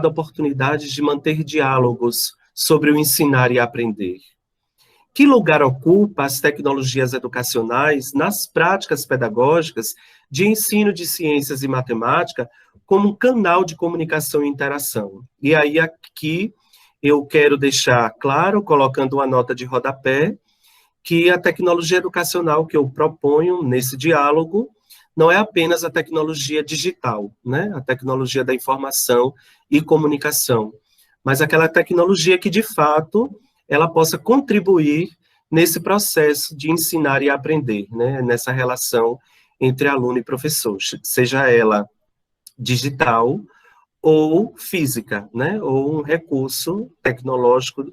a oportunidade de manter diálogos sobre o ensinar e aprender? Que lugar ocupa as tecnologias educacionais nas práticas pedagógicas de ensino de ciências e matemática como um canal de comunicação e interação? E aí aqui eu quero deixar claro, colocando uma nota de rodapé, que a tecnologia educacional que eu proponho nesse diálogo não é apenas a tecnologia digital, né? A tecnologia da informação e comunicação, mas aquela tecnologia que, de fato, ela possa contribuir nesse processo de ensinar e aprender, né? Nessa relação entre aluno e professor, seja ela digital ou física, né? Ou um recurso tecnológico,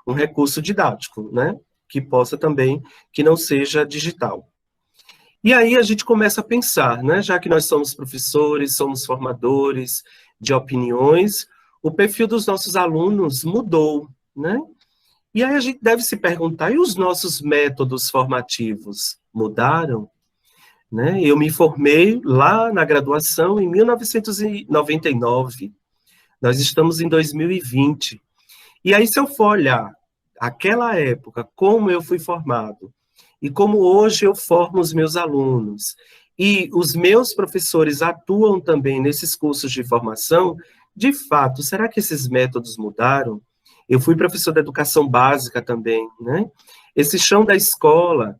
um recurso didático, né? Que possa também, que não seja digital. E aí a gente começa a pensar, né? Já que nós somos professores, somos formadores de opiniões, o perfil dos nossos alunos mudou, né? E aí a gente deve se perguntar, e os nossos métodos formativos mudaram? Né? Eu me formei lá na graduação em 1999, nós estamos em 2020. E aí, se eu for olhar aquela época, como eu fui formado, e como hoje eu formo os meus alunos, e os meus professores atuam também nesses cursos de formação, de fato, será que esses métodos mudaram? Eu fui professor de educação básica também, né? Esse chão da escola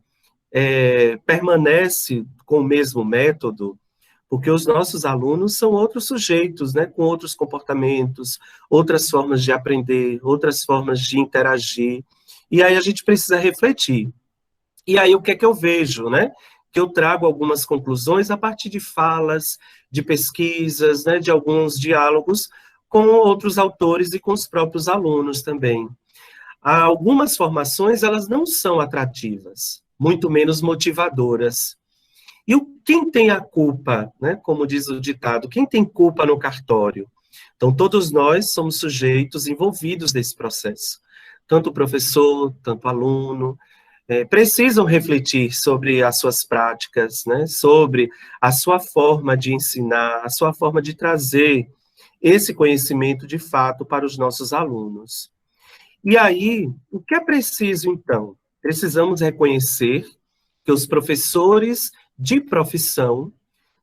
permanece com o mesmo método, porque os nossos alunos são outros sujeitos, né, com outros comportamentos, outras formas de aprender, outras formas de interagir, e aí a gente precisa refletir. E aí o que é que eu vejo, né? Que eu trago algumas conclusões a partir de falas, de pesquisas, né, de alguns diálogos com outros autores e com os próprios alunos também. Algumas formações, elas não são atrativas, muito menos motivadoras. E quem tem a culpa, né, como diz o ditado, quem tem culpa no cartório? Então, todos nós somos sujeitos envolvidos nesse processo. Tanto o professor, tanto o aluno, precisam refletir sobre as suas práticas, né, sobre a sua forma de ensinar, a sua forma de trazer esse conhecimento de fato para os nossos alunos. E aí, o que é preciso, então? Precisamos reconhecer que os professores de profissão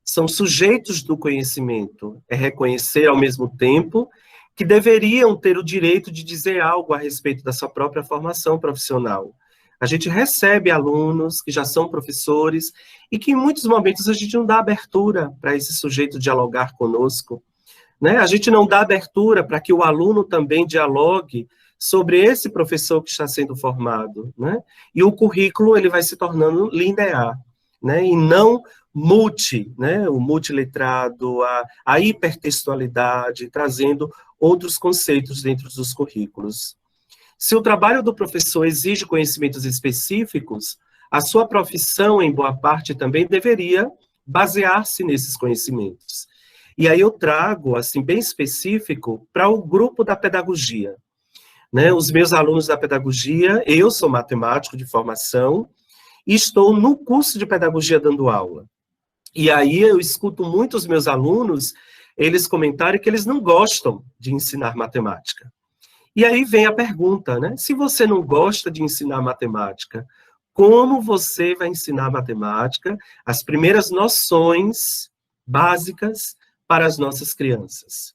são sujeitos do conhecimento, é reconhecer ao mesmo tempo que deveriam ter o direito de dizer algo a respeito da sua própria formação profissional. A gente recebe alunos que já são professores e que em muitos momentos a gente não dá abertura para esse sujeito dialogar conosco, né? A gente não dá abertura para que o aluno também dialogue sobre esse professor que está sendo formado, né? E o currículo ele vai se tornando linear, né? E não né? O multiletrado, a hipertextualidade, trazendo outros conceitos dentro dos currículos. Se o trabalho do professor exige conhecimentos específicos, a sua profissão, em boa parte, também deveria basear-se nesses conhecimentos. E aí eu trago, assim, bem específico, para o grupo da pedagogia. Né? Os meus alunos da pedagogia, eu sou matemático de formação, e estou no curso de pedagogia dando aula. E aí eu escuto muitos meus alunos, eles comentarem que eles não gostam de ensinar matemática. E aí vem a pergunta, né? Se você não gosta de ensinar matemática, como você vai ensinar matemática, as primeiras noções básicas para as nossas crianças?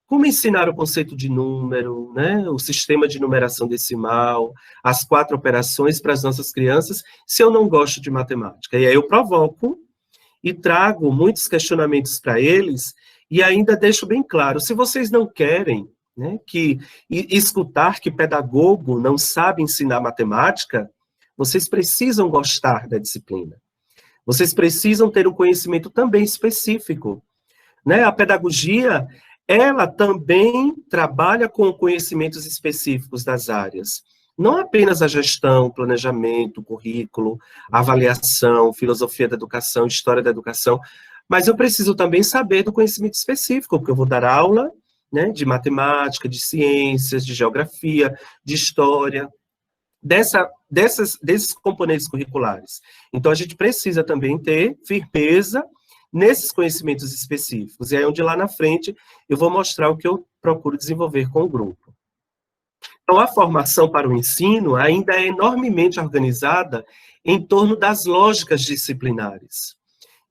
Como ensinar o conceito de número, né? O sistema de numeração decimal, as 4 operações para as nossas crianças, se eu não gosto de matemática? E aí eu provoco e trago muitos questionamentos para eles e ainda deixo bem claro, se vocês não querem, né, escutar que pedagogo não sabe ensinar matemática, vocês precisam gostar da disciplina. Vocês precisam ter um conhecimento também específico, né? A pedagogia, ela também trabalha com conhecimentos específicos das áreas. Não apenas a gestão, planejamento, currículo, avaliação, filosofia da educação, história da educação, mas eu preciso também saber do conhecimento específico, porque eu vou dar aula, né, de matemática, de ciências, de geografia, de história, desses componentes curriculares. Então, a gente precisa também ter firmeza nesses conhecimentos específicos. E aí, onde lá na frente, eu vou mostrar o que eu procuro desenvolver com o grupo. Então, a formação para o ensino ainda é enormemente organizada em torno das lógicas disciplinares.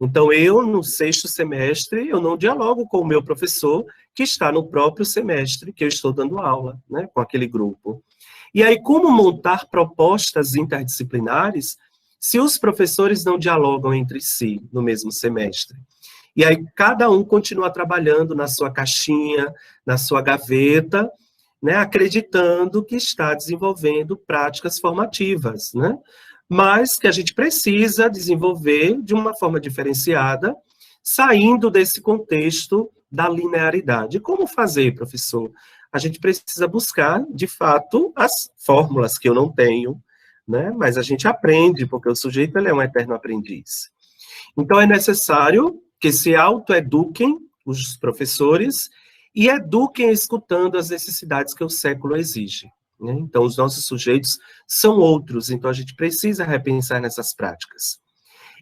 Então, eu, no 6º semestre, eu não dialogo com o meu professor, que está no próprio semestre que eu estou dando aula, né, com aquele grupo. E aí, como montar propostas interdisciplinares se os professores não dialogam entre si no mesmo semestre? E aí, cada um continua trabalhando na sua caixinha, na sua gaveta, né, acreditando que está desenvolvendo práticas formativas, né? Mas que a gente precisa desenvolver de uma forma diferenciada, saindo desse contexto da linearidade. Como fazer, professor? A gente precisa buscar, de fato, as fórmulas que eu não tenho, né? Mas a gente aprende, porque o sujeito ele é um eterno aprendiz. Então, é necessário que se autoeduquem os professores e eduquem escutando as necessidades que o século exige. Né? Então, os nossos sujeitos são outros, então a gente precisa repensar nessas práticas.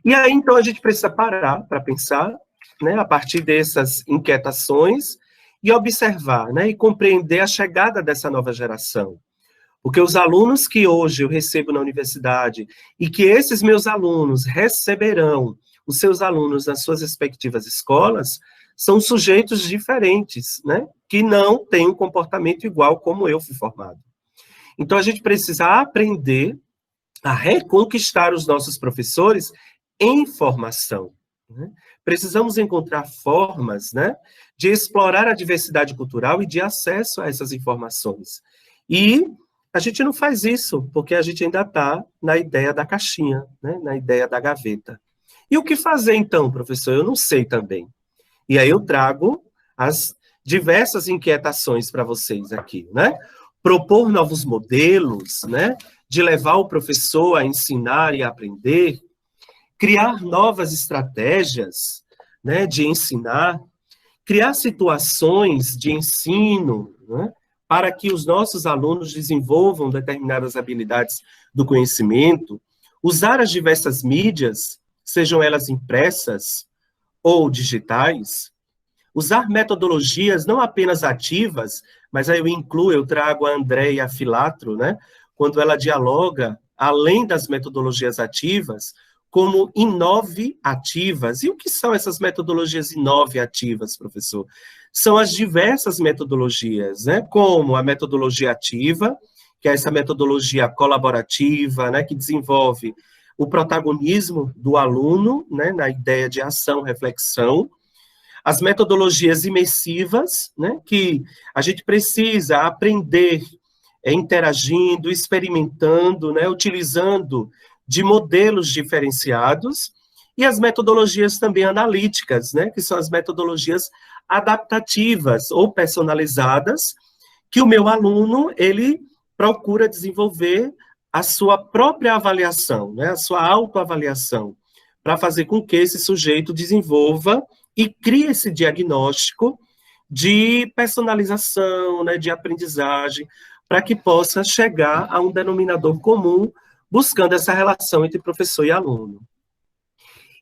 E aí, então, a gente precisa parar para pensar, né, a partir dessas inquietações, e observar, né, e compreender a chegada dessa nova geração. Porque os alunos que hoje eu recebo na universidade, e que esses meus alunos receberão os seus alunos nas suas respectivas escolas, são sujeitos diferentes, né, que não têm um comportamento igual como eu fui formado. Então, a gente precisa aprender a reconquistar os nossos professores em formação. Né? Precisamos encontrar formas, né, de explorar a diversidade cultural e de acesso a essas informações. E a gente não faz isso, porque a gente ainda está na ideia da caixinha, né, na ideia da gaveta. E o que fazer, então, professor? Eu não sei também. E aí eu trago as diversas inquietações para vocês aqui, né? Propor novos modelos, né? De levar o professor a ensinar e a aprender, criar novas estratégias, né? De ensinar, criar situações de ensino, né? Para que os nossos alunos desenvolvam determinadas habilidades do conhecimento, usar as diversas mídias, sejam elas impressas ou digitais, usar metodologias não apenas ativas, mas aí eu incluo, eu trago a Andréia Filatro, né, quando ela dialoga, além das metodologias ativas, como inove-ativas. E o que são essas metodologias inove-ativas, professor? São as diversas metodologias, né, como a metodologia ativa, que é essa metodologia colaborativa, né, que desenvolve o protagonismo do aluno, né, na ideia de ação, reflexão, as metodologias imersivas, né, que a gente precisa aprender interagindo, experimentando, né, utilizando de modelos diferenciados, e as metodologias também analíticas, né, que são as metodologias adaptativas ou personalizadas, que o meu aluno, ele procura desenvolver a sua própria avaliação, né, a sua autoavaliação, para fazer com que esse sujeito desenvolva e crie esse diagnóstico de personalização, né, de aprendizagem, para que possa chegar a um denominador comum, buscando essa relação entre professor e aluno.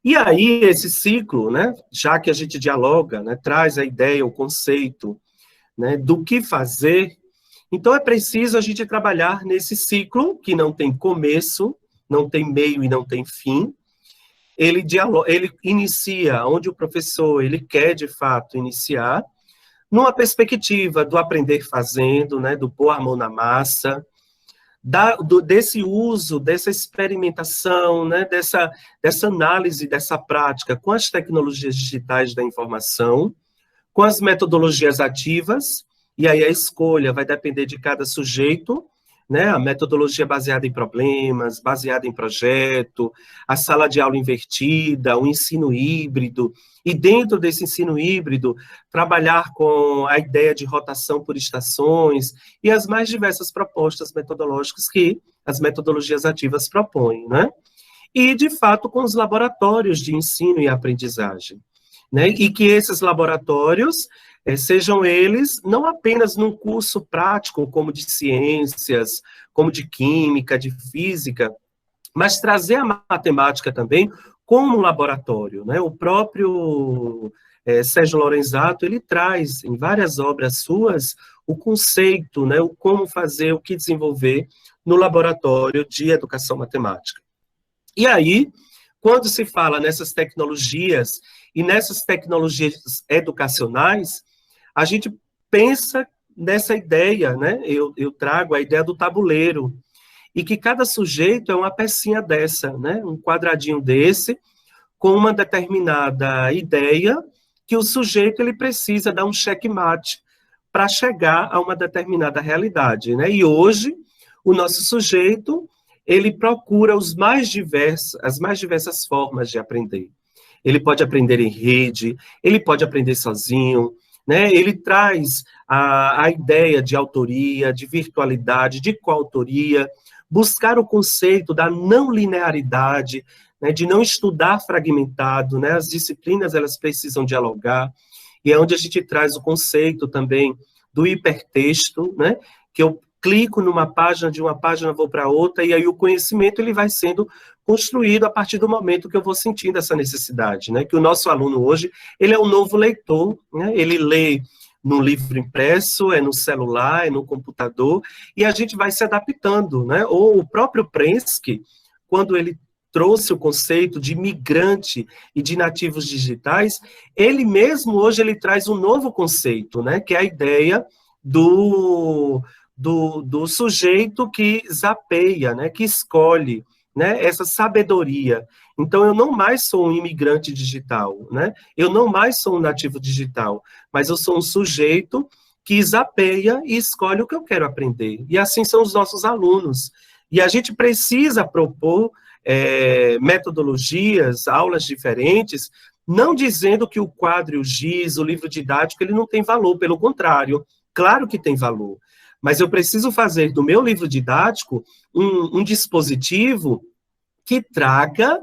E aí, esse ciclo, né, já que a gente dialoga, né, traz a ideia, o conceito, né, do que fazer, então é preciso a gente trabalhar nesse ciclo, que não tem começo, não tem meio e não tem fim. Ele inicia onde o professor ele quer, de fato, iniciar, numa perspectiva do aprender fazendo, né, do pôr a mão na massa, desse uso, dessa experimentação, né, dessa análise, dessa prática com as tecnologias digitais da informação, com as metodologias ativas, e aí a escolha vai depender de cada sujeito, né, a metodologia baseada em problemas, baseada em projeto, a sala de aula invertida, o ensino híbrido, e dentro desse ensino híbrido, trabalhar com a ideia de rotação por estações e as mais diversas propostas metodológicas que as metodologias ativas propõem, né? E, de fato, com os laboratórios de ensino e aprendizagem, né? E que esses laboratórios sejam eles não apenas num curso prático, como de ciências, como de química, de física, mas trazer a matemática também como laboratório, né? O próprio Sérgio Lorenzato, ele traz em várias obras suas o conceito, né? O como fazer, o que desenvolver no laboratório de educação matemática. E aí, quando se fala nessas tecnologias e nessas tecnologias educacionais, a gente pensa nessa ideia, né? Eu trago a ideia do tabuleiro, e que cada sujeito é uma pecinha dessa, né? Um quadradinho desse, com uma determinada ideia, que o sujeito ele precisa dar um checkmate para chegar a uma determinada realidade, né? E hoje, o nosso sujeito, ele procura as mais diversas formas de aprender. Ele pode aprender em rede, ele pode aprender sozinho, né? Ele traz a ideia de autoria, de virtualidade, de coautoria, buscar o conceito da não linearidade, né, de não estudar fragmentado, né? As disciplinas elas precisam dialogar, e é onde a gente traz o conceito também do hipertexto, né? Que eu clico numa página, de uma página vou para outra, e aí o conhecimento ele vai sendo construído a partir do momento que eu vou sentindo essa necessidade, né? Que o nosso aluno hoje, ele é um novo leitor, né? Ele lê no livro impresso, é no celular, é no computador, e a gente vai se adaptando, né? Ou o próprio Prensky, quando ele trouxe o conceito de migrante e de nativos digitais, ele mesmo hoje ele traz um novo conceito, né? Que é a ideia do sujeito que zapeia, né? Que escolhe, né? Essa sabedoria. Então, eu não mais sou um imigrante digital, né? Eu não mais sou um nativo digital, mas eu sou um sujeito que zapeia e escolhe o que eu quero aprender. E assim são os nossos alunos. E a gente precisa propor metodologias, aulas diferentes, não dizendo que o quadro, o giz, o livro didático, ele não tem valor, pelo contrário, claro que tem valor. Mas eu preciso fazer do meu livro didático um dispositivo que traga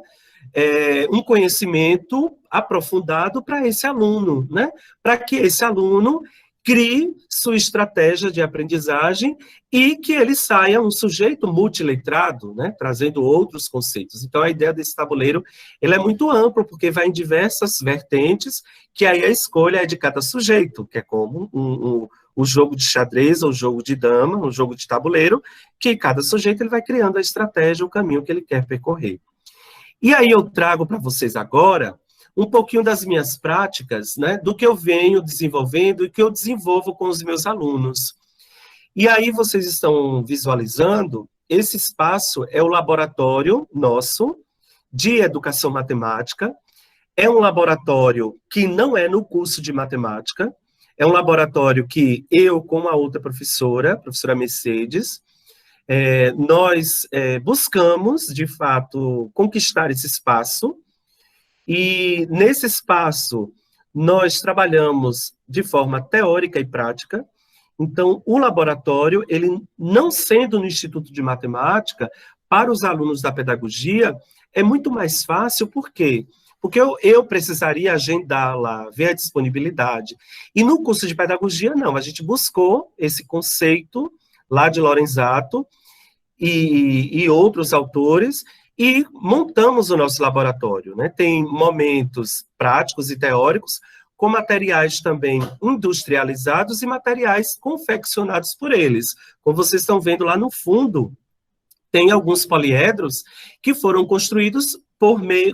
um conhecimento aprofundado para esse aluno, né? Para que esse aluno crie sua estratégia de aprendizagem e que ele saia um sujeito multiletrado, né? Trazendo outros conceitos. Então, a ideia desse tabuleiro ele é muito amplo, porque vai em diversas vertentes, que aí a escolha é de cada sujeito, que é como o jogo de xadrez, ou o jogo de dama, o jogo de tabuleiro, que cada sujeito ele vai criando a estratégia, o caminho que ele quer percorrer. E aí eu trago para vocês agora um pouquinho das minhas práticas, né, do que eu venho desenvolvendo e que eu desenvolvo com os meus alunos. E aí vocês estão visualizando, esse espaço é o laboratório nosso de educação matemática, é um laboratório que não é no curso de matemática, é um laboratório que eu, com a outra professora, a professora Mercedes, nós buscamos, de fato, conquistar esse espaço, e nesse espaço nós trabalhamos de forma teórica e prática. Então, o laboratório, ele não sendo no Instituto de Matemática, para os alunos da pedagogia, é muito mais fácil, por quê? Porque eu precisaria agendar lá, ver a disponibilidade. E no curso de pedagogia, não, a gente buscou esse conceito lá de Lorenzato, e outros autores, e montamos o nosso laboratório, né? Tem momentos práticos e teóricos, com materiais também industrializados e materiais confeccionados por eles. Como vocês estão vendo lá no fundo, tem alguns poliedros que foram construídos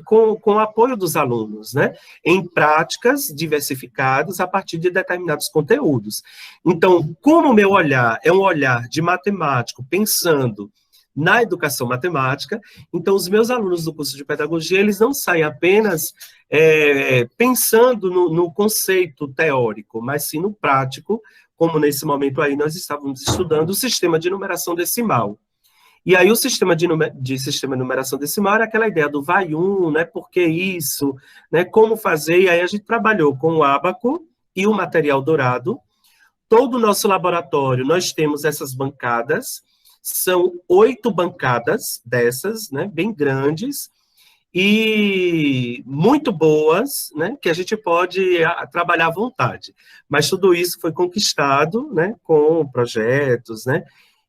com o apoio dos alunos, né? Em práticas diversificadas a partir de determinados conteúdos. Então, como o meu olhar é um olhar de matemático, pensando na educação matemática, então os meus alunos do curso de pedagogia, eles não saem apenas pensando no conceito teórico, mas sim no prático, como nesse momento aí nós estávamos estudando o sistema de numeração decimal. E aí o sistema de numeração decimal era aquela ideia do vai né, por que isso, né, como fazer, e aí a gente trabalhou com o ábaco e o material dourado. Todo o nosso laboratório, nós temos essas bancadas, são 8 bancadas dessas, né, bem grandes, e muito boas, né, que a gente pode trabalhar à vontade. Mas tudo isso foi conquistado, né, com projetos, né,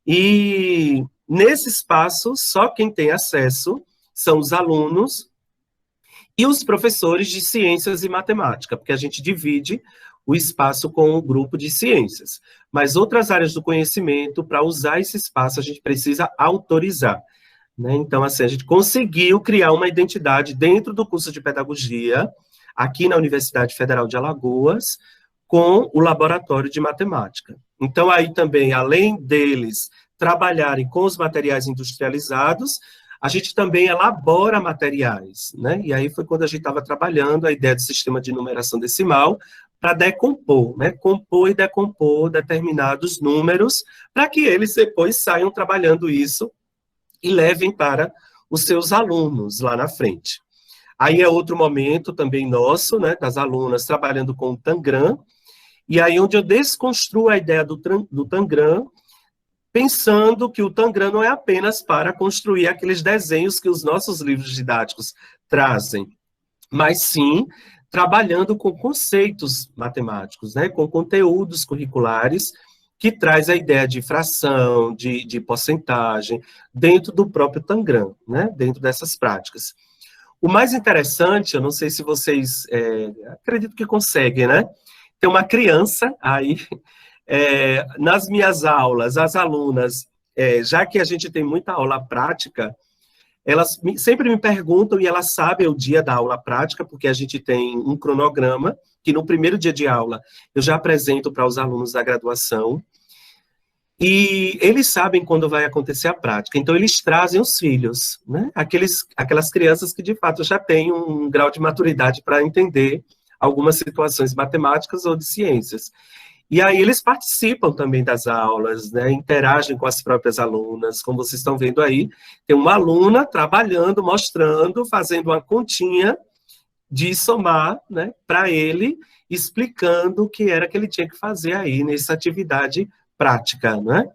e nesse espaço, só quem tem acesso são os alunos, e os professores de ciências e matemática, porque a gente divide o espaço com o grupo de ciências. Mas outras áreas do conhecimento, para usar esse espaço, a gente precisa autorizar. Né? Então, assim, a gente conseguiu criar uma identidade dentro do curso de pedagogia, aqui na Universidade Federal de Alagoas, com o laboratório de matemática. Então, aí também, além deles trabalharem com os materiais industrializados, a gente também elabora materiais, né? E aí foi quando a gente estava trabalhando a ideia do sistema de numeração decimal para decompor, né? Compor e decompor determinados números para que eles depois saiam trabalhando isso e levem para os seus alunos lá na frente. Aí é outro momento também nosso, né, das alunas trabalhando com o Tangram, e aí onde eu desconstruo a ideia do Tangram, pensando que o Tangram não é apenas para construir aqueles desenhos que os nossos livros didáticos trazem, mas sim trabalhando com conceitos matemáticos, né, com conteúdos curriculares, que traz a ideia de fração, de porcentagem, dentro do próprio Tangram, né, dentro dessas práticas. O mais interessante, eu não sei se vocês, acredito que conseguem, né, tem uma criança aí, nas minhas aulas, as alunas, já que a gente tem muita aula prática, elas sempre me perguntam, e elas sabem o dia da aula prática, porque a gente tem um cronograma, que no primeiro dia de aula eu já apresento para os alunos da graduação, e eles sabem quando vai acontecer a prática, então eles trazem os filhos, né? Aquelas crianças que de fato já têm um grau de maturidade para entender algumas situações matemáticas ou de ciências. E aí eles participam também das aulas, né, interagem com as próprias alunas, como vocês estão vendo aí, tem uma aluna trabalhando, mostrando, fazendo uma continha de somar, né, para ele, explicando o que era que ele tinha que fazer aí nessa atividade prática, né?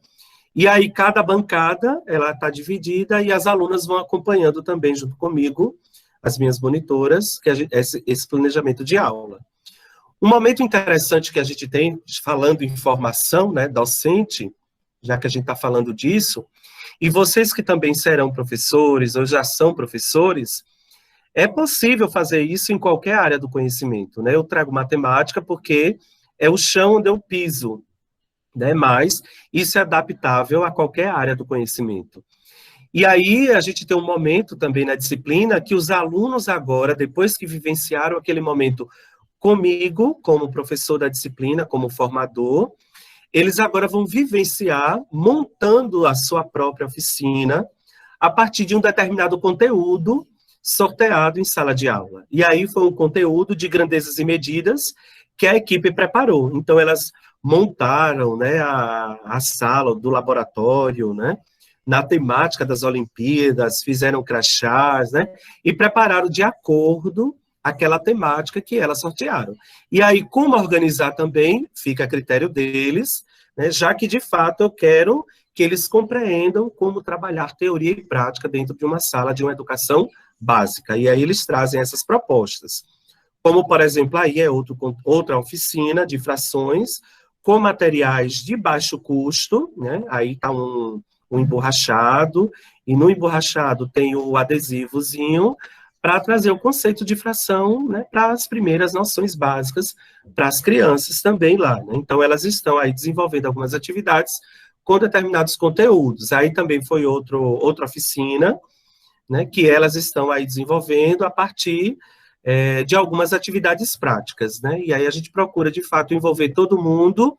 E aí cada bancada, ela está dividida e as alunas vão acompanhando também junto comigo, as minhas monitoras, esse planejamento de aula. Um momento interessante que a gente tem, falando em formação, né, docente, já que a gente está falando disso, e vocês que também serão professores ou já são professores, é possível fazer isso em qualquer área do conhecimento, né? Eu trago matemática porque é o chão onde eu piso, né? Mas isso é adaptável a qualquer área do conhecimento. E aí a gente tem um momento também na disciplina que os alunos agora, depois que vivenciaram aquele momento comigo, como professor da disciplina, como formador, eles agora vão vivenciar montando a sua própria oficina a partir de um determinado conteúdo sorteado em sala de aula. E aí foi um conteúdo de grandezas e medidas que a equipe preparou. Então, elas montaram, né, a sala do laboratório, né, na temática das Olimpíadas, fizeram crachás, né, e prepararam de acordo aquela temática que elas sortearam. E aí, como organizar também, fica a critério deles, né, já que, de fato, eu quero que eles compreendam como trabalhar teoria e prática dentro de uma sala de uma educação básica. E aí eles trazem essas propostas. Como, por exemplo, aí é outra oficina de frações com materiais de baixo custo, né? Aí está um emborrachado, e no emborrachado tem o adesivozinho, para trazer o conceito de fração, né, para as primeiras noções básicas, para as crianças também lá, né? Então, elas estão aí desenvolvendo algumas atividades com determinados conteúdos. Aí também foi outra oficina, né, que elas estão aí desenvolvendo a partir de algumas atividades práticas, né? E aí a gente procura, de fato, envolver todo mundo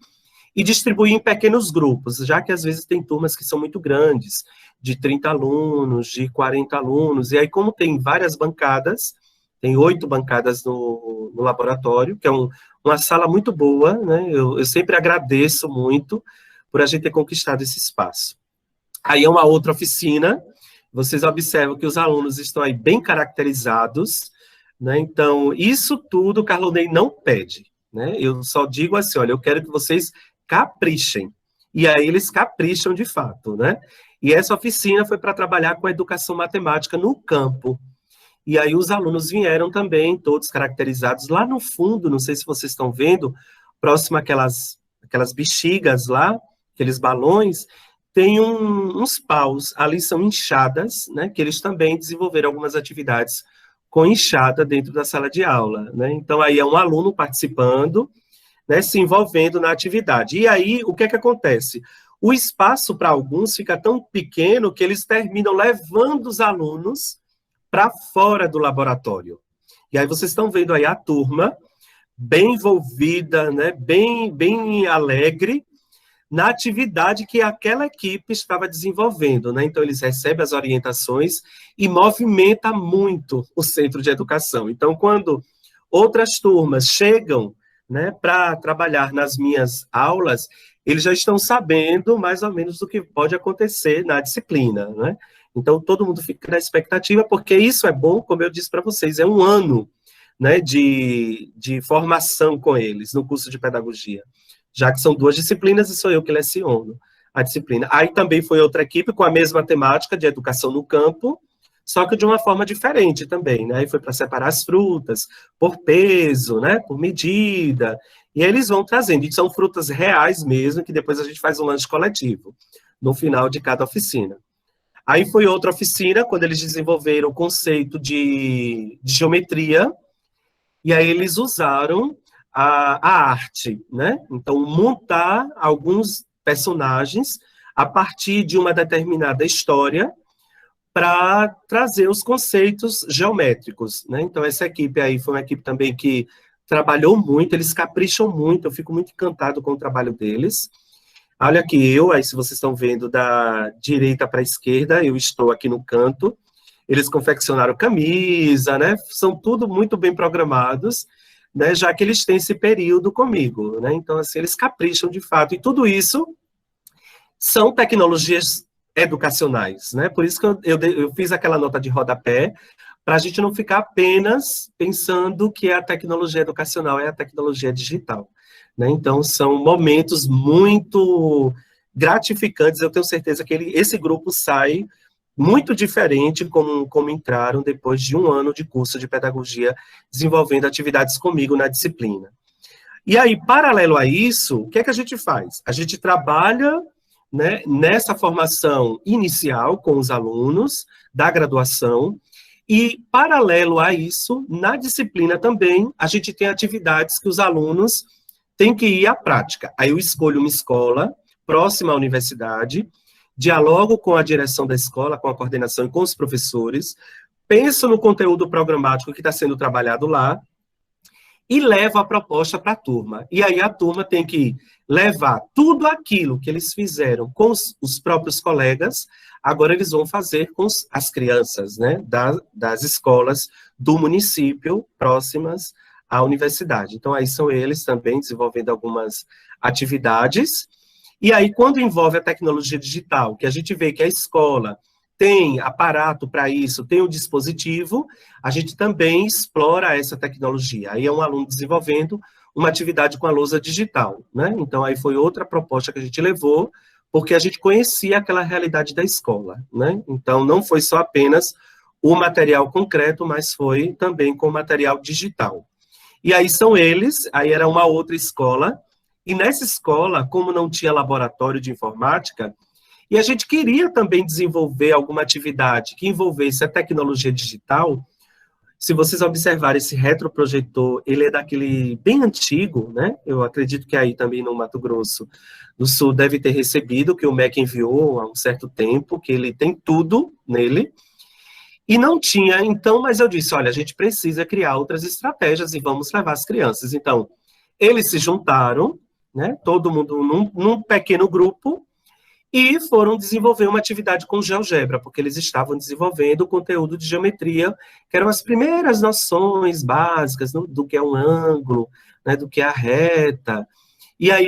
e distribuir em pequenos grupos, já que às vezes tem turmas que são muito grandes, de 30 alunos, de 40 alunos, e aí como tem várias bancadas, tem 8 bancadas no laboratório, que é uma sala muito boa, né? Eu sempre agradeço muito por a gente ter conquistado esse espaço. Aí é uma outra oficina, vocês observam que os alunos estão aí bem caracterizados, né? Então, isso tudo o Carlonei não pede, né? Eu só digo assim, olha, eu quero que vocês caprichem. E aí eles capricham de fato, né? E essa oficina foi para trabalhar com a educação matemática no campo. E aí os alunos vieram também, todos caracterizados. Lá no fundo, não sei se vocês estão vendo, próximo àquelas bexigas lá, aqueles balões, tem uns paus, ali são inchadas, né? Que eles também desenvolveram algumas atividades com enxada dentro da sala de aula, né? Então, aí é um aluno participando, né, se envolvendo na atividade. E aí, o que é que acontece? O espaço para alguns fica tão pequeno que eles terminam levando os alunos para fora do laboratório. E aí vocês estão vendo aí a turma bem envolvida, né, bem alegre na atividade que aquela equipe estava desenvolvendo, né? Então eles recebem as orientações e movimenta muito o centro de educação. Então quando outras turmas chegam, né, para trabalhar nas minhas aulas, eles já estão sabendo mais ou menos do que pode acontecer na disciplina, né? Então todo mundo fica na expectativa, porque isso é bom, como eu disse para vocês, é um ano, né, de formação com eles no curso de pedagogia, já que são 2 disciplinas e sou eu que leciono a disciplina. Aí também foi outra equipe com a mesma temática de educação no campo, só que de uma forma diferente também, né? Aí foi para separar as frutas por peso, né, por medida, e aí eles vão trazendo, e são frutas reais mesmo, que depois a gente faz um lanche coletivo, no final de cada oficina. Aí foi outra oficina, quando eles desenvolveram o conceito de geometria, e aí eles usaram a arte, né? Então, montar alguns personagens a partir de uma determinada história para trazer os conceitos geométricos, né? Então, essa equipe aí foi uma equipe também que trabalhou muito, eles capricham muito, eu fico muito encantado com o trabalho deles. Olha aqui, aí se vocês estão vendo da direita para a esquerda, eu estou aqui no canto, eles confeccionaram camisa, né? São tudo muito bem programados, né? Já que eles têm esse período comigo, né? Então, assim, eles capricham de fato. E tudo isso são tecnologias educacionais, né? Por isso que eu fiz aquela nota de rodapé, para a gente não ficar apenas pensando que a tecnologia educacional é a tecnologia digital, né? Então, são momentos muito gratificantes. Eu tenho certeza que esse grupo sai muito diferente como entraram depois de um ano de curso de pedagogia, desenvolvendo atividades comigo na disciplina. E aí, paralelo a isso, o que é que a gente faz? A gente trabalha, né, nessa formação inicial com os alunos da graduação, e paralelo a isso, na disciplina também, a gente tem atividades que os alunos têm que ir à prática. Aí eu escolho uma escola próxima à universidade, dialogo com a direção da escola, com a coordenação e com os professores, penso no conteúdo programático que está sendo trabalhado lá e levo a proposta para a turma. E aí a turma tem que levar tudo aquilo que eles fizeram com os próprios colegas, agora eles vão fazer com as crianças, né, das escolas do município próximas à universidade. Então aí são eles também desenvolvendo algumas atividades. E aí, quando envolve a tecnologia digital, que a gente vê que a escola tem aparato para isso, tem o dispositivo, a gente também explora essa tecnologia. Aí é um aluno desenvolvendo uma atividade com a lousa digital, né? Então, aí foi outra proposta que a gente levou, porque a gente conhecia aquela realidade da escola, né? Então, não foi só apenas o material concreto, mas foi também com o material digital. E aí são eles, aí era uma outra escola, e nessa escola, como não tinha laboratório de informática, e a gente queria também desenvolver alguma atividade que envolvesse a tecnologia digital, se vocês observarem esse retroprojetor, ele é daquele bem antigo, né? Eu acredito que aí também no Mato Grosso do Sul deve ter recebido, que o MEC enviou há um certo tempo, que ele tem tudo nele, e não tinha, então, mas eu disse, olha, a gente precisa criar outras estratégias e vamos levar as crianças. Então, eles se juntaram, né, todo mundo num pequeno grupo, e foram desenvolver uma atividade com GeoGebra, porque eles estavam desenvolvendo o conteúdo de geometria, que eram as primeiras noções básicas do que é um ângulo, né, do que é a reta. E aí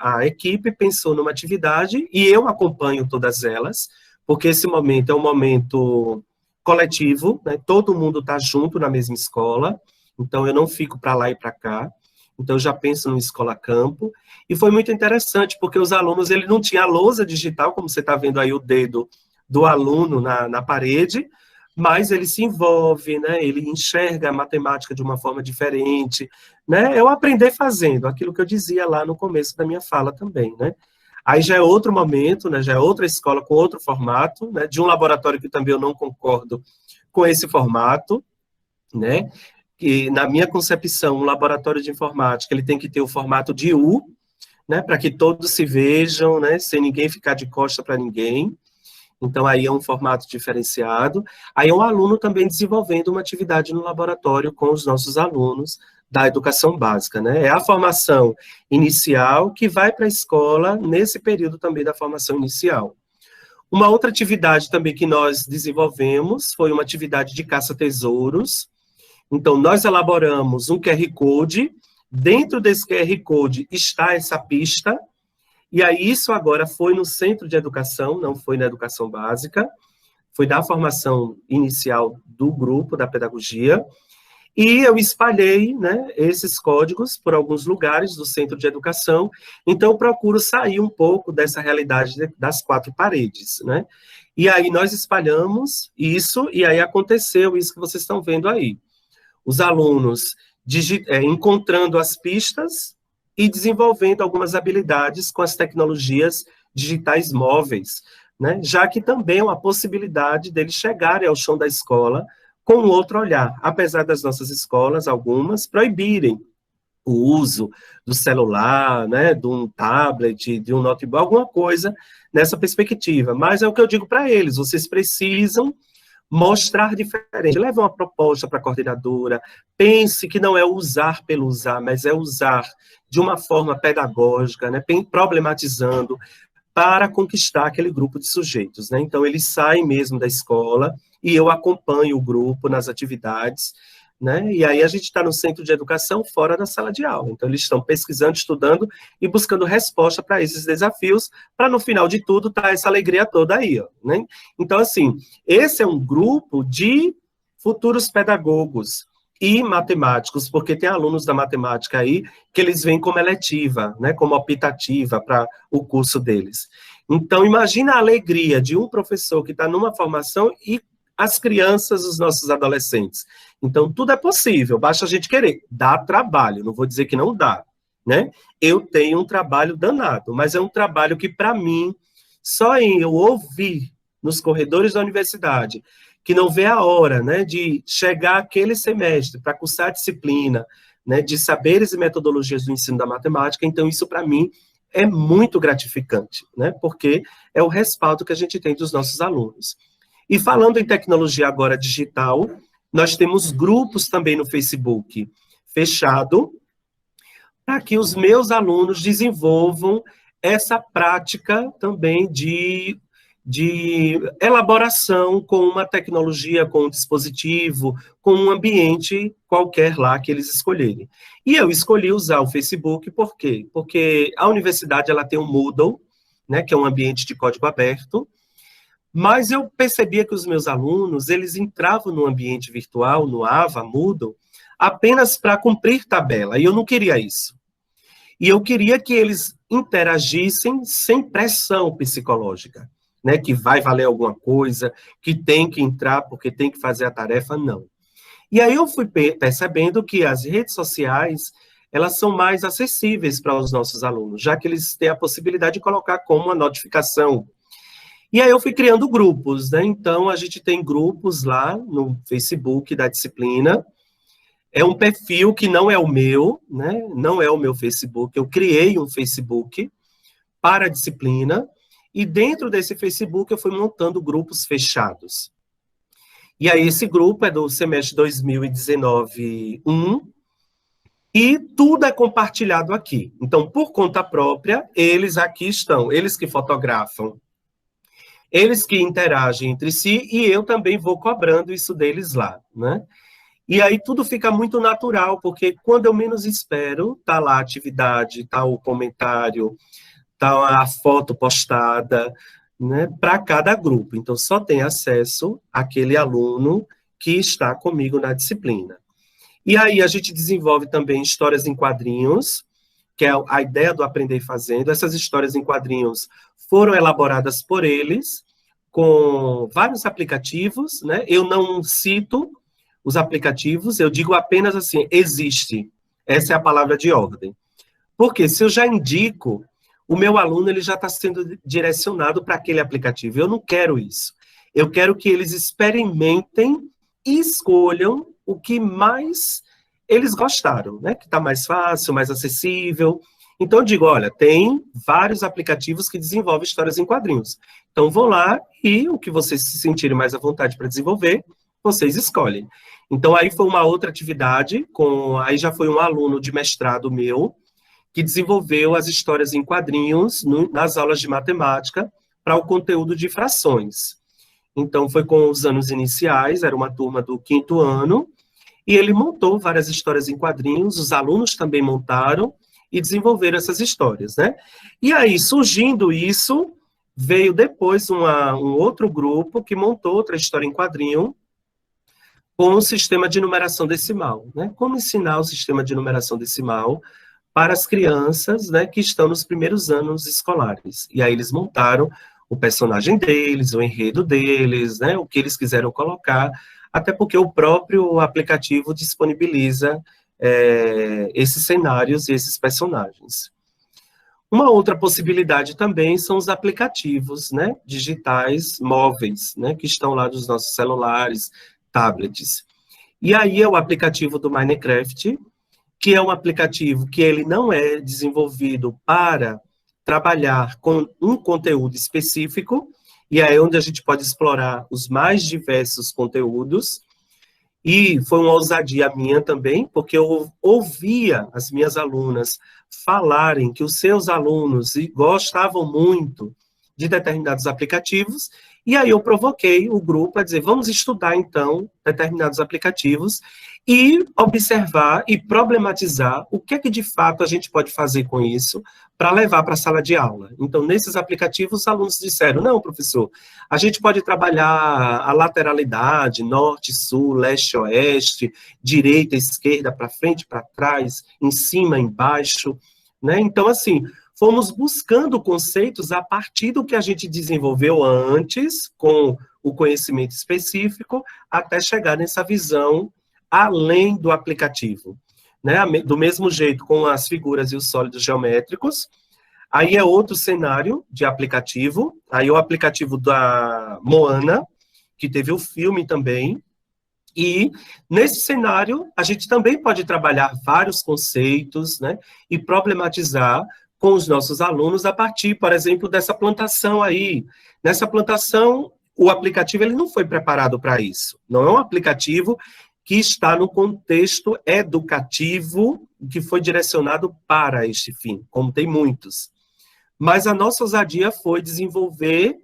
a equipe pensou numa atividade, e eu acompanho todas elas, porque esse momento é um momento coletivo, né, todo mundo está junto na mesma escola, então eu não fico para lá e para cá. Então, eu já penso no escola-campo, e foi muito interessante, porque os alunos, ele não tinha a lousa digital, como você está vendo aí o dedo do aluno na parede, mas ele se envolve, né, ele enxerga a matemática de uma forma diferente, né, eu aprender fazendo, aquilo que eu dizia lá no começo da minha fala também, né. Aí já é outro momento, né, já é outra escola com outro formato, né, de um laboratório que também eu não concordo com esse formato, né? E na minha concepção, um laboratório de informática, ele tem que ter o formato de U, né, para que todos se vejam, né, sem ninguém ficar de costa para ninguém. Então, aí é um formato diferenciado. Aí é um aluno também desenvolvendo uma atividade no laboratório com os nossos alunos da educação básica, né? É a formação inicial que vai para a escola nesse período também da formação inicial. Uma outra atividade também que nós desenvolvemos foi uma atividade de caça-tesouros. Então, nós elaboramos um QR Code, dentro desse QR Code está essa pista, e aí isso agora foi no centro de educação, não foi na educação básica, foi da formação inicial do grupo, da pedagogia, e eu espalhei, né, esses códigos por alguns lugares do centro de educação, então eu procuro sair um pouco dessa realidade das quatro paredes, né? E aí nós espalhamos isso, e aí aconteceu isso que vocês estão vendo aí. Os alunos encontrando as pistas e desenvolvendo algumas habilidades com as tecnologias digitais móveis, né? Já que também é uma possibilidade deles chegarem ao chão da escola com um outro olhar, apesar das nossas escolas, algumas, proibirem o uso do celular, né, de um tablet, de um notebook, alguma coisa nessa perspectiva. Mas é o que eu digo para eles, vocês precisam mostrar diferente. Leve uma proposta para a coordenadora, pense que não é usar pelo usar, mas é usar de uma forma pedagógica, né, problematizando, para conquistar aquele grupo de sujeitos, né? Então, eles saem mesmo da escola e eu acompanho o grupo nas atividades, né? E aí a gente está no centro de educação fora da sala de aula. Então, eles estão pesquisando, estudando e buscando resposta para esses desafios, para no final de tudo estar essa alegria toda aí, ó, né? Então, assim, esse é um grupo de futuros pedagogos e matemáticos, porque tem alunos da matemática aí que eles vêm como eletiva, né, como optativa para o curso deles. Então, imagina a alegria de um professor que está numa formação e as crianças, os nossos adolescentes. Então, tudo é possível, basta a gente querer. Dá trabalho, não vou dizer que não dá, né? Eu tenho um trabalho danado, mas é um trabalho que, para mim, só em eu ouvir nos corredores da universidade, que não vê a hora, né, de chegar aquele semestre para cursar a disciplina, né, de saberes e metodologias do ensino da matemática, então isso para mim é muito gratificante, né, porque é o respaldo que a gente tem dos nossos alunos. E falando em tecnologia agora digital, nós temos grupos também no Facebook fechado, para que os meus alunos desenvolvam essa prática também de elaboração com uma tecnologia, com um dispositivo, com um ambiente qualquer lá que eles escolherem. E eu escolhi usar o Facebook, por quê? Porque a universidade ela tem um Moodle, né, que é um ambiente de código aberto, mas eu percebia que os meus alunos, eles entravam no ambiente virtual, no AVA, Moodle, apenas para cumprir tabela, e eu não queria isso. E eu queria que eles interagissem sem pressão psicológica, né, que vai valer alguma coisa, que tem que entrar porque tem que fazer a tarefa, não. E aí eu fui percebendo que as redes sociais, elas são mais acessíveis para os nossos alunos, já que eles têm a possibilidade de colocar como uma notificação. E aí eu fui criando grupos, né, então a gente tem grupos lá no Facebook da disciplina, é um perfil que não é o meu, né, não é o meu Facebook, eu criei um Facebook para a disciplina, e dentro desse Facebook eu fui montando grupos fechados. E aí esse grupo é do semestre 2019-1, e tudo é compartilhado aqui. Então, por conta própria, eles aqui estão, eles que fotografam, eles que interagem entre si, e eu também vou cobrando isso deles lá, né? E aí tudo fica muito natural, porque quando eu menos espero, tá lá a atividade, tá o comentário, tá a foto postada, né, para cada grupo. Então, só tem acesso aquele aluno que está comigo na disciplina. E aí a gente desenvolve também histórias em quadrinhos, que é a ideia do Aprender Fazendo. Essas histórias em quadrinhos foram elaboradas por eles, com vários aplicativos, né? Eu não cito os aplicativos, eu digo apenas assim, existe. Essa é a palavra de ordem. Porque se eu já indico, o meu aluno ele já está sendo direcionado para aquele aplicativo. Eu não quero isso. Eu quero que eles experimentem e escolham o que mais eles gostaram, né? Que está mais fácil, mais acessível. Então, eu digo, olha, tem vários aplicativos que desenvolvem histórias em quadrinhos. Então, vão lá e o que vocês se sentirem mais à vontade para desenvolver, vocês escolhem. Então, aí foi uma outra atividade, aí já foi um aluno de mestrado meu, que desenvolveu as histórias em quadrinhos nas aulas de matemática para o conteúdo de frações. Então, foi com os anos iniciais, era uma turma do 5º ano, e ele montou várias histórias em quadrinhos, os alunos também montaram e desenvolveram essas histórias, né? E aí, surgindo isso, veio depois um outro grupo que montou outra história em quadrinho com o sistema de numeração decimal, né? Como ensinar o sistema de numeração decimal para as crianças, né, que estão nos primeiros anos escolares. E aí eles montaram o personagem deles, o enredo deles, né, o que eles quiseram colocar, até porque o próprio aplicativo disponibiliza esses cenários e esses personagens. Uma outra possibilidade também são os aplicativos, né, digitais móveis, né, que estão lá dos nossos celulares, tablets. E aí é o aplicativo do Minecraft, que é um aplicativo que ele não é desenvolvido para trabalhar com um conteúdo específico, e aí é onde a gente pode explorar os mais diversos conteúdos, e foi uma ousadia minha também, porque eu ouvia as minhas alunas falarem que os seus alunos gostavam muito de determinados aplicativos, e aí eu provoquei o grupo a dizer, vamos estudar, então, determinados aplicativos e observar e problematizar o que é que, de fato, a gente pode fazer com isso para levar para a sala de aula. Então, nesses aplicativos, os alunos disseram, não, professor, a gente pode trabalhar a lateralidade, norte, sul, leste, oeste, direita, esquerda, para frente, para trás, em cima, embaixo, né? Então, assim, fomos buscando conceitos a partir do que a gente desenvolveu antes, com o conhecimento específico, até chegar nessa visão além do aplicativo. Né? Do mesmo jeito, com as figuras e os sólidos geométricos, aí é outro cenário de aplicativo, aí é o aplicativo da Moana, que teve o filme também, e nesse cenário a gente também pode trabalhar vários conceitos, né, e problematizar com os nossos alunos a partir, por exemplo, dessa plantação aí. Nessa plantação, o aplicativo ele não foi preparado para isso. Não é um aplicativo que está no contexto educativo que foi direcionado para este fim, como tem muitos. Mas a nossa ousadia foi desenvolver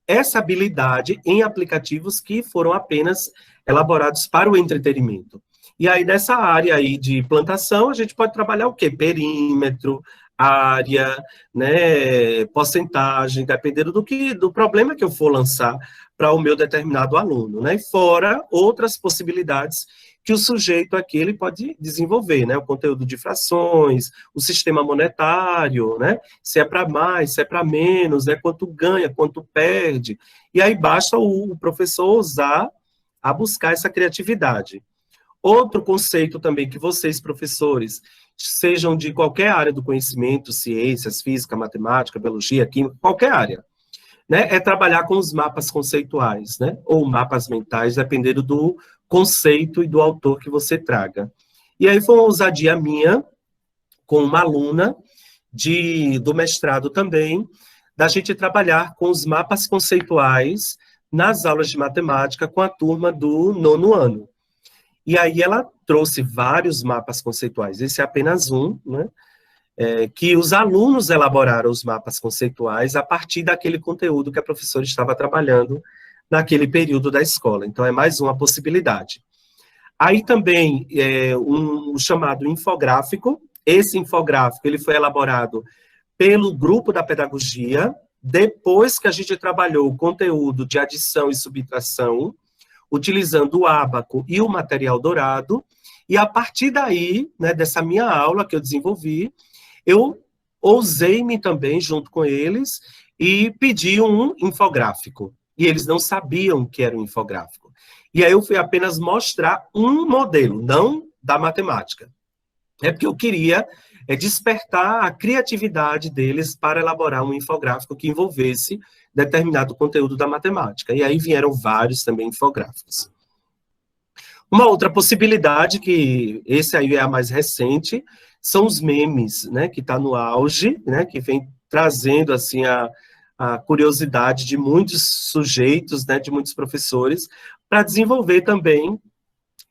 essa habilidade em aplicativos que foram apenas elaborados para o entretenimento. E aí, nessa área aí de plantação, a gente pode trabalhar o quê? Perímetro, área, né, porcentagem, dependendo do problema que eu for lançar para o meu determinado aluno, né? Fora outras possibilidades que o sujeito aqui ele pode desenvolver, né? O conteúdo de frações, o sistema monetário, né? Se é para mais, se é para menos, né? Quanto ganha, quanto perde. E aí basta o professor usar a buscar essa criatividade. Outro conceito também que vocês, professores, sejam de qualquer área do conhecimento, ciências, física, matemática, biologia, química, qualquer área, né, é trabalhar com os mapas conceituais, né, ou mapas mentais, dependendo do conceito e do autor que você traga. E aí foi uma ousadia minha, com uma aluna do mestrado também, da gente trabalhar com os mapas conceituais nas aulas de matemática com a turma do 9º ano. E aí ela trouxe vários mapas conceituais, esse é apenas um, né? Que os alunos elaboraram os mapas conceituais a partir daquele conteúdo que a professora estava trabalhando naquele período da escola. Então, é mais uma possibilidade. Aí também, um chamado infográfico. Esse infográfico ele foi elaborado pelo grupo da pedagogia, depois que a gente trabalhou o conteúdo de adição e subtração, utilizando o ábaco e o material dourado, e a partir daí, né, dessa minha aula que eu desenvolvi, eu ousei-me também, junto com eles, e pedi um infográfico. E eles não sabiam que era um infográfico. E aí eu fui apenas mostrar um modelo, não da matemática. É porque eu queria despertar a criatividade deles para elaborar um infográfico que envolvesse determinado conteúdo da matemática. E aí vieram vários também infográficos. Uma outra possibilidade, que esse aí é a mais recente, são os memes, né, que está no auge, né, que vem trazendo, assim, a curiosidade de muitos sujeitos, né, de muitos professores, para desenvolver também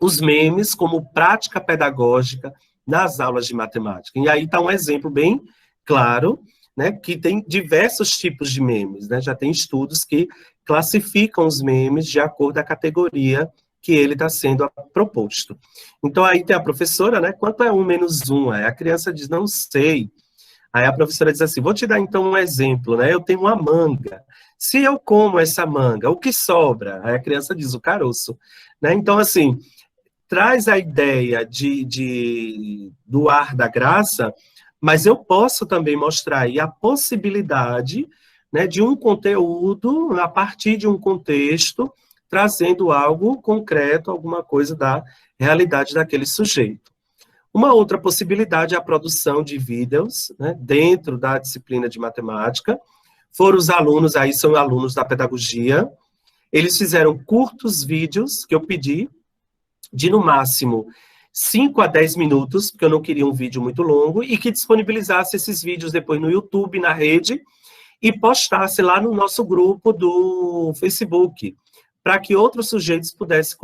os memes como prática pedagógica nas aulas de matemática. E aí está um exemplo bem claro, né, que tem diversos tipos de memes, né, já tem estudos que classificam os memes de acordo com a categoria que ele está sendo proposto. Então, aí tem a professora, né, quanto é 1 menos 1? Aí a criança diz, não sei. Aí a professora diz assim, vou te dar então um exemplo, né, eu tenho uma manga. Se eu como essa manga, o que sobra? Aí a criança diz, o caroço. Né? Então, assim, traz a ideia do ar da graça, mas eu posso também mostrar aí a possibilidade, né, de um conteúdo, a partir de um contexto, trazendo algo concreto, alguma coisa da realidade daquele sujeito. Uma outra possibilidade é a produção de vídeos, né, dentro da disciplina de matemática. Foram os alunos, aí são alunos da pedagogia, eles fizeram curtos vídeos que eu pedi, de no máximo 5 a 10 minutos, porque eu não queria um vídeo muito longo, e que disponibilizasse esses vídeos depois no YouTube, na rede, e postasse lá no nosso grupo do Facebook, para que outros sujeitos pudessem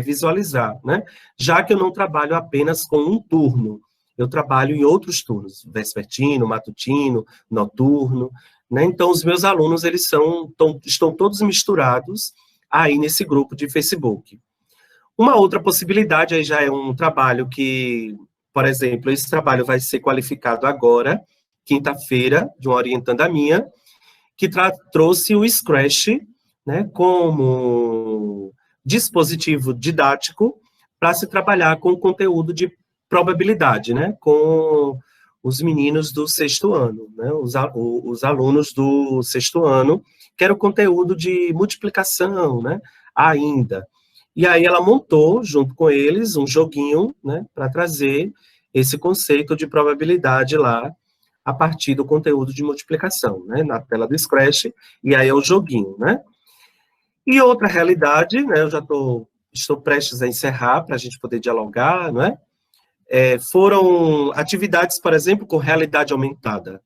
visualizar, né? Já que eu não trabalho apenas com um turno, eu trabalho em outros turnos, vespertino, matutino, noturno, né? Então, os meus alunos, eles estão todos misturados aí nesse grupo de Facebook. Uma outra possibilidade, aí já é um trabalho que, por exemplo, esse trabalho vai ser qualificado agora, quinta-feira, de uma orientanda minha, que trouxe o Scratch, né, como dispositivo didático para se trabalhar com conteúdo de probabilidade, né, com os meninos do 6º ano, né, os alunos do 6º ano, que era o conteúdo de multiplicação, né, ainda. E aí ela montou, junto com eles, um joguinho, né, para trazer esse conceito de probabilidade lá, a partir do conteúdo de multiplicação, né, na tela do Scratch, e aí é o joguinho, né. E outra realidade, né, eu já estou prestes a encerrar, para a gente poder dialogar, não é? Foram atividades, por exemplo, com realidade aumentada.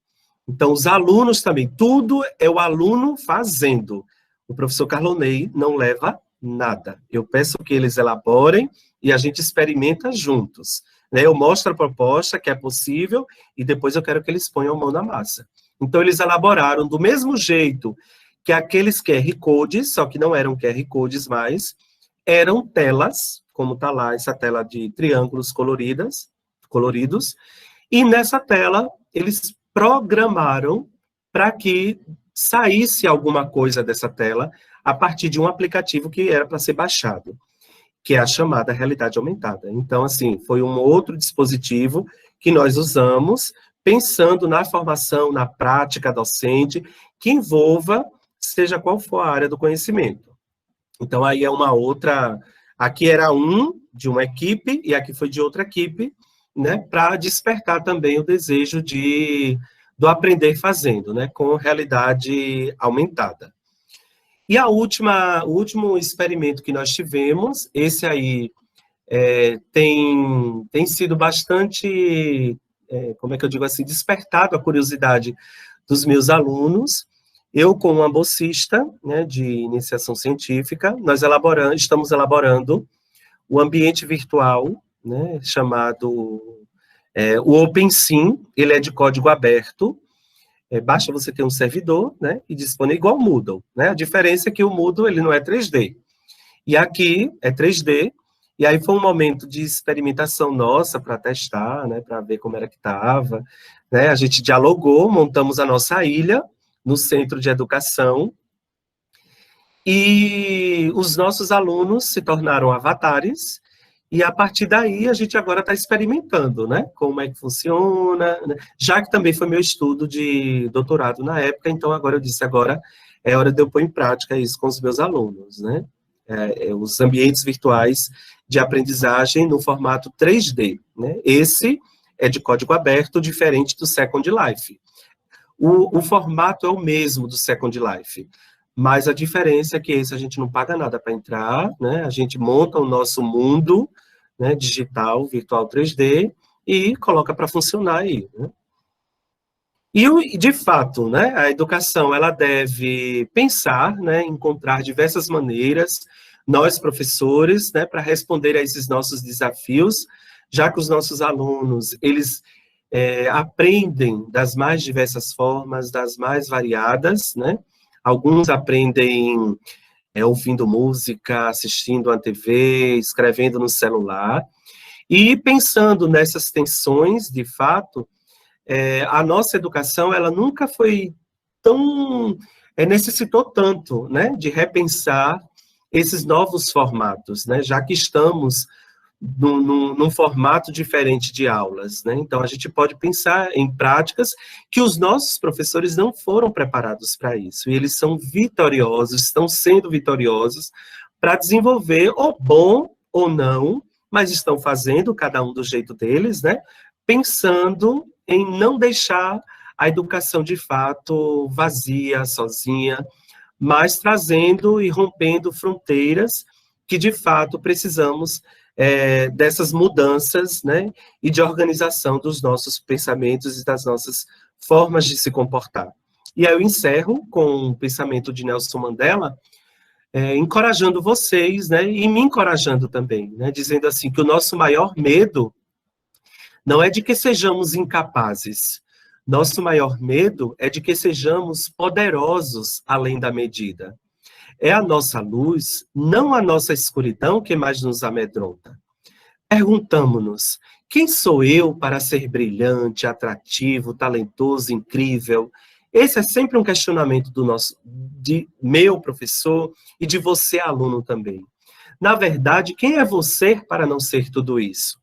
Então, os alunos também, tudo é o aluno fazendo. O professor Carlonei não leva nada. Eu peço que eles elaborem e a gente experimenta juntos. Né? Eu mostro a proposta, que é possível, e depois eu quero que eles ponham a mão na massa. Então, eles elaboraram do mesmo jeito que aqueles QR Codes, só que não eram QR Codes mais, eram telas, como está lá essa tela de triângulos coloridos, e nessa tela eles programaram para que saísse alguma coisa dessa tela a partir de um aplicativo que era para ser baixado, que é a chamada realidade aumentada. Então, assim, foi um outro dispositivo que nós usamos, pensando na formação, na prática docente, que envolva, seja qual for a área do conhecimento. Então, aí é uma outra... Aqui era de uma equipe, e aqui foi de outra equipe, né, para despertar também o desejo do aprender fazendo, né, com realidade aumentada. E o último experimento que nós tivemos, esse aí tem sido bastante, como é que eu digo assim, despertado a curiosidade dos meus alunos. Eu, como uma bolsista, né, de iniciação científica, nós estamos elaborando o ambiente virtual, né, chamado o OpenSim, ele é de código aberto, basta você ter um servidor, né, e disponível igual o Moodle, né, a diferença é que o Moodle, ele não é 3D, e aqui é 3D, e aí foi um momento de experimentação nossa para testar, né, para ver como era que estava, né, a gente dialogou, montamos a nossa ilha no centro de educação, e os nossos alunos se tornaram avatares, e a partir daí a gente agora está experimentando, né, como é que funciona, né? Já que também foi meu estudo de doutorado na época, então agora eu disse, agora é hora de eu pôr em prática isso com os meus alunos, né, os ambientes virtuais de aprendizagem no formato 3D, né, esse é de código aberto, diferente do Second Life. O formato é o mesmo do Second Life, mas a diferença é que esse a gente não paga nada para entrar, né? A gente monta o nosso mundo, né, digital, virtual 3D, e coloca para funcionar aí, né? De fato, né, a educação ela deve pensar, né, encontrar diversas maneiras, nós professores, né, para responder a esses nossos desafios, já que os nossos alunos, eles aprendem das mais diversas formas, das mais variadas, né? Alguns aprendem ouvindo música, assistindo a TV, escrevendo no celular, e pensando nessas tensões, de fato, a nossa educação, ela nunca foi tão, necessitou tanto, né, de repensar esses novos formatos, né, já que estamos num formato diferente de aulas, né, então a gente pode pensar em práticas que os nossos professores não foram preparados para isso, e eles são vitoriosos, estão sendo vitoriosos para desenvolver, ou bom ou não, mas estão fazendo, cada um do jeito deles, né, pensando em não deixar a educação de fato vazia, sozinha, mas trazendo e rompendo fronteiras que de fato precisamos dessas mudanças, né, e de organização dos nossos pensamentos e das nossas formas de se comportar. E aí eu encerro com o pensamento de Nelson Mandela, encorajando vocês, né, e me encorajando também, né, dizendo assim que o nosso maior medo não é de que sejamos incapazes. Nosso maior medo é de que sejamos poderosos além da medida. É a nossa luz, não a nossa escuridão, que mais nos amedronta. Perguntamo-nos: quem sou eu para ser brilhante, atrativo, talentoso, incrível? Esse é sempre um questionamento de meu professor e de você, aluno, também. Na verdade, quem é você para não ser tudo isso?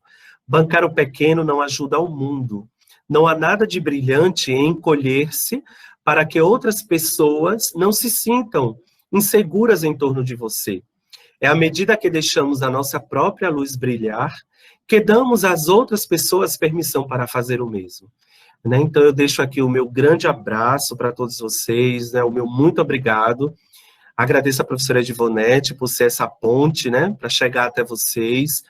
Bancar o pequeno não ajuda ao mundo. Não há nada de brilhante em encolher-se para que outras pessoas não se sintam inseguras em torno de você. É à medida que deixamos a nossa própria luz brilhar, que damos às outras pessoas permissão para fazer o mesmo. Né? Então, eu deixo aqui o meu grande abraço para todos vocês, né? O meu muito obrigado. Agradeço a professora Edivonete por ser essa ponte, né, para chegar até vocês.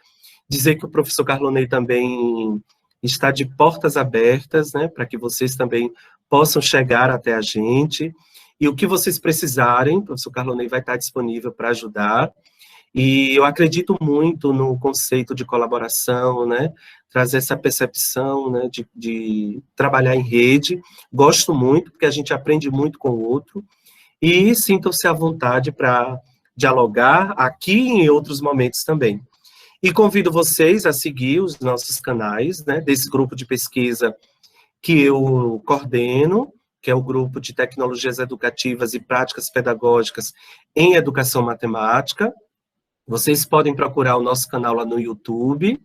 Dizer que o professor Carlonei também está de portas abertas, né, para que vocês também possam chegar até a gente. E o que vocês precisarem, o professor Carlonei vai estar disponível para ajudar. E eu acredito muito no conceito de colaboração, né, trazer essa percepção, né, de trabalhar em rede. Gosto muito, porque a gente aprende muito com o outro. E sintam-se à vontade para dialogar aqui e em outros momentos também. E convido vocês a seguir os nossos canais, né, desse grupo de pesquisa que eu coordeno, que é o grupo de tecnologias educativas e práticas pedagógicas em educação matemática. Vocês podem procurar o nosso canal lá no YouTube,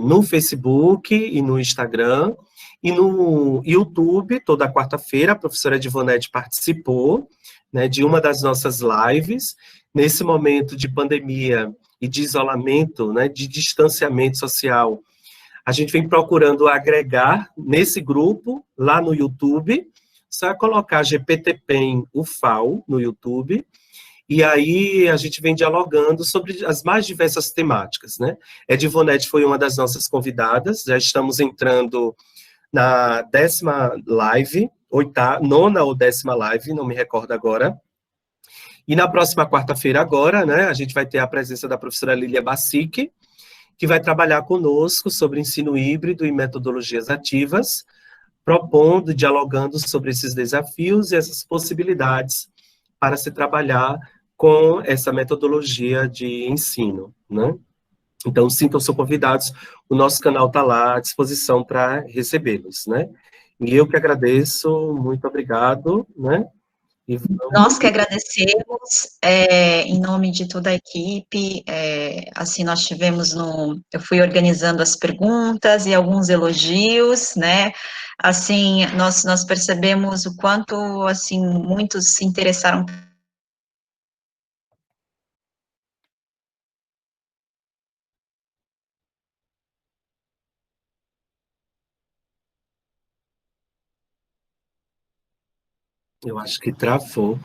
no Facebook e no Instagram. E no YouTube, toda quarta-feira, a professora Edivonete participou, né, de uma das nossas lives. Nesse momento de pandemia e de isolamento, né, de distanciamento social, a gente vem procurando agregar nesse grupo, lá no YouTube, só colocar GPTPEM UFAL no YouTube, e aí a gente vem dialogando sobre as mais diversas temáticas, né? Edivonete foi uma das nossas convidadas, já estamos entrando na 10ª live, nona ou 10ª live, não me recordo agora. E na próxima quarta-feira agora, né, a gente vai ter a presença da professora Lília Bacic, que vai trabalhar conosco sobre ensino híbrido e metodologias ativas, propondo, dialogando sobre esses desafios e essas possibilidades para se trabalhar com essa metodologia de ensino, né? Então, sintam-se convidados, o nosso canal está lá à disposição para recebê-los, né? E eu que agradeço, muito obrigado, né? E Nós que agradecemos, em nome de toda a equipe, assim, nós tivemos eu fui organizando as perguntas e alguns elogios, né, assim, nós percebemos o quanto, assim, muitos se interessaram. eu acho que travou.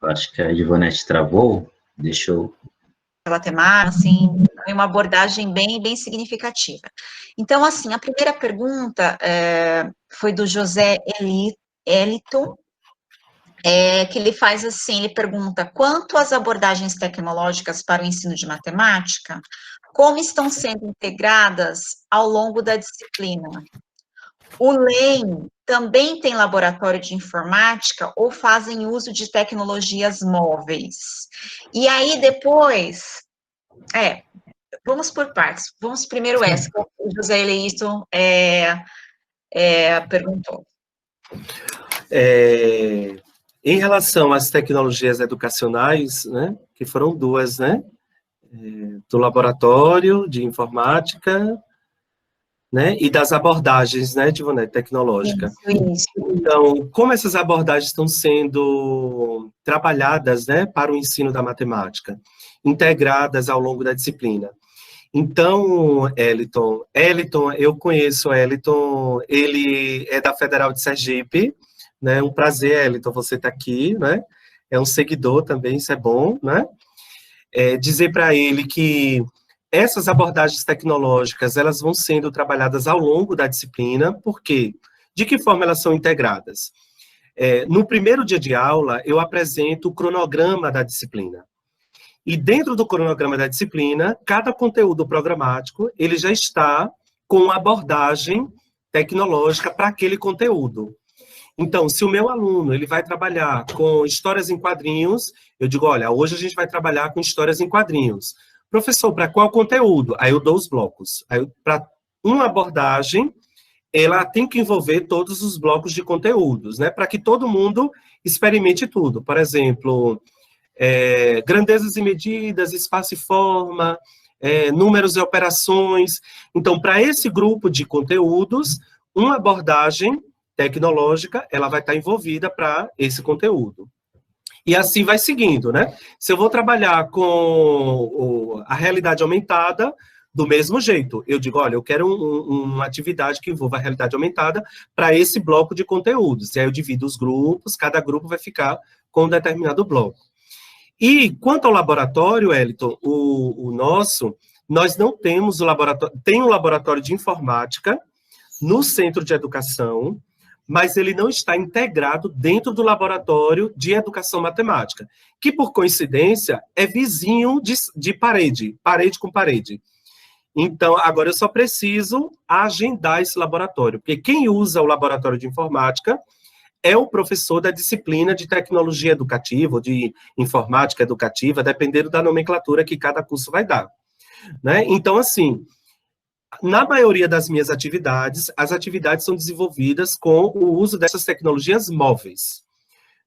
Acho que a Ivonete travou, deixa eu... Pela temática, assim, foi uma abordagem bem significativa. Então, assim, a primeira pergunta foi do José Eliton, que ele faz assim, ele pergunta, quanto às abordagens tecnológicas para o ensino de matemática, como estão sendo integradas ao longo da disciplina? O LEM também tem laboratório de informática ou fazem uso de tecnologias móveis? E aí, depois, vamos por partes. Vamos primeiro essa, que o José Eleison perguntou. Em relação às tecnologias educacionais, né, que foram duas, né, do laboratório de informática, né, e das abordagens, né, Ivonete, tecnológica. Isso. Então, como essas abordagens estão sendo trabalhadas, né, para o ensino da matemática, integradas ao longo da disciplina? Então, Eliton, eu conheço o Eliton, ele é da Federal de Sergipe, né, um prazer, Eliton, você estar aqui, né, é um seguidor também, isso é bom, né, dizer para ele que essas abordagens tecnológicas, elas vão sendo trabalhadas ao longo da disciplina, por quê? De que forma elas são integradas? No primeiro dia de aula, eu apresento o cronograma da disciplina. E dentro do cronograma da disciplina, cada conteúdo programático, ele já está com abordagem tecnológica para aquele conteúdo. Então, se o meu aluno ele vai trabalhar com histórias em quadrinhos, eu digo, olha, hoje a gente vai trabalhar com histórias em quadrinhos. Professor, para qual conteúdo? Aí eu dou os blocos. Para uma abordagem, ela tem que envolver todos os blocos de conteúdos, né? Para que todo mundo experimente tudo. Por exemplo, grandezas e medidas, espaço e forma, números e operações. Então, para esse grupo de conteúdos, uma abordagem tecnológica, ela vai estar envolvida para esse conteúdo. E assim vai seguindo, né? Se eu vou trabalhar com a realidade aumentada, do mesmo jeito, eu digo, olha, eu quero uma atividade que envolva a realidade aumentada para esse bloco de conteúdos. E aí eu divido os grupos, cada grupo vai ficar com um determinado bloco. E quanto ao laboratório, Eliton, o nosso, nós não temos o laboratório, tem um laboratório de informática no centro de educação, mas ele não está integrado dentro do laboratório de educação matemática, que, por coincidência, é vizinho de parede com parede. Então, agora eu só preciso agendar esse laboratório, porque quem usa o laboratório de informática é o professor da disciplina de tecnologia educativa, ou de informática educativa, dependendo da nomenclatura que cada curso vai dar. Né? Então, assim, na maioria das minhas atividades, as atividades são desenvolvidas com o uso dessas tecnologias móveis.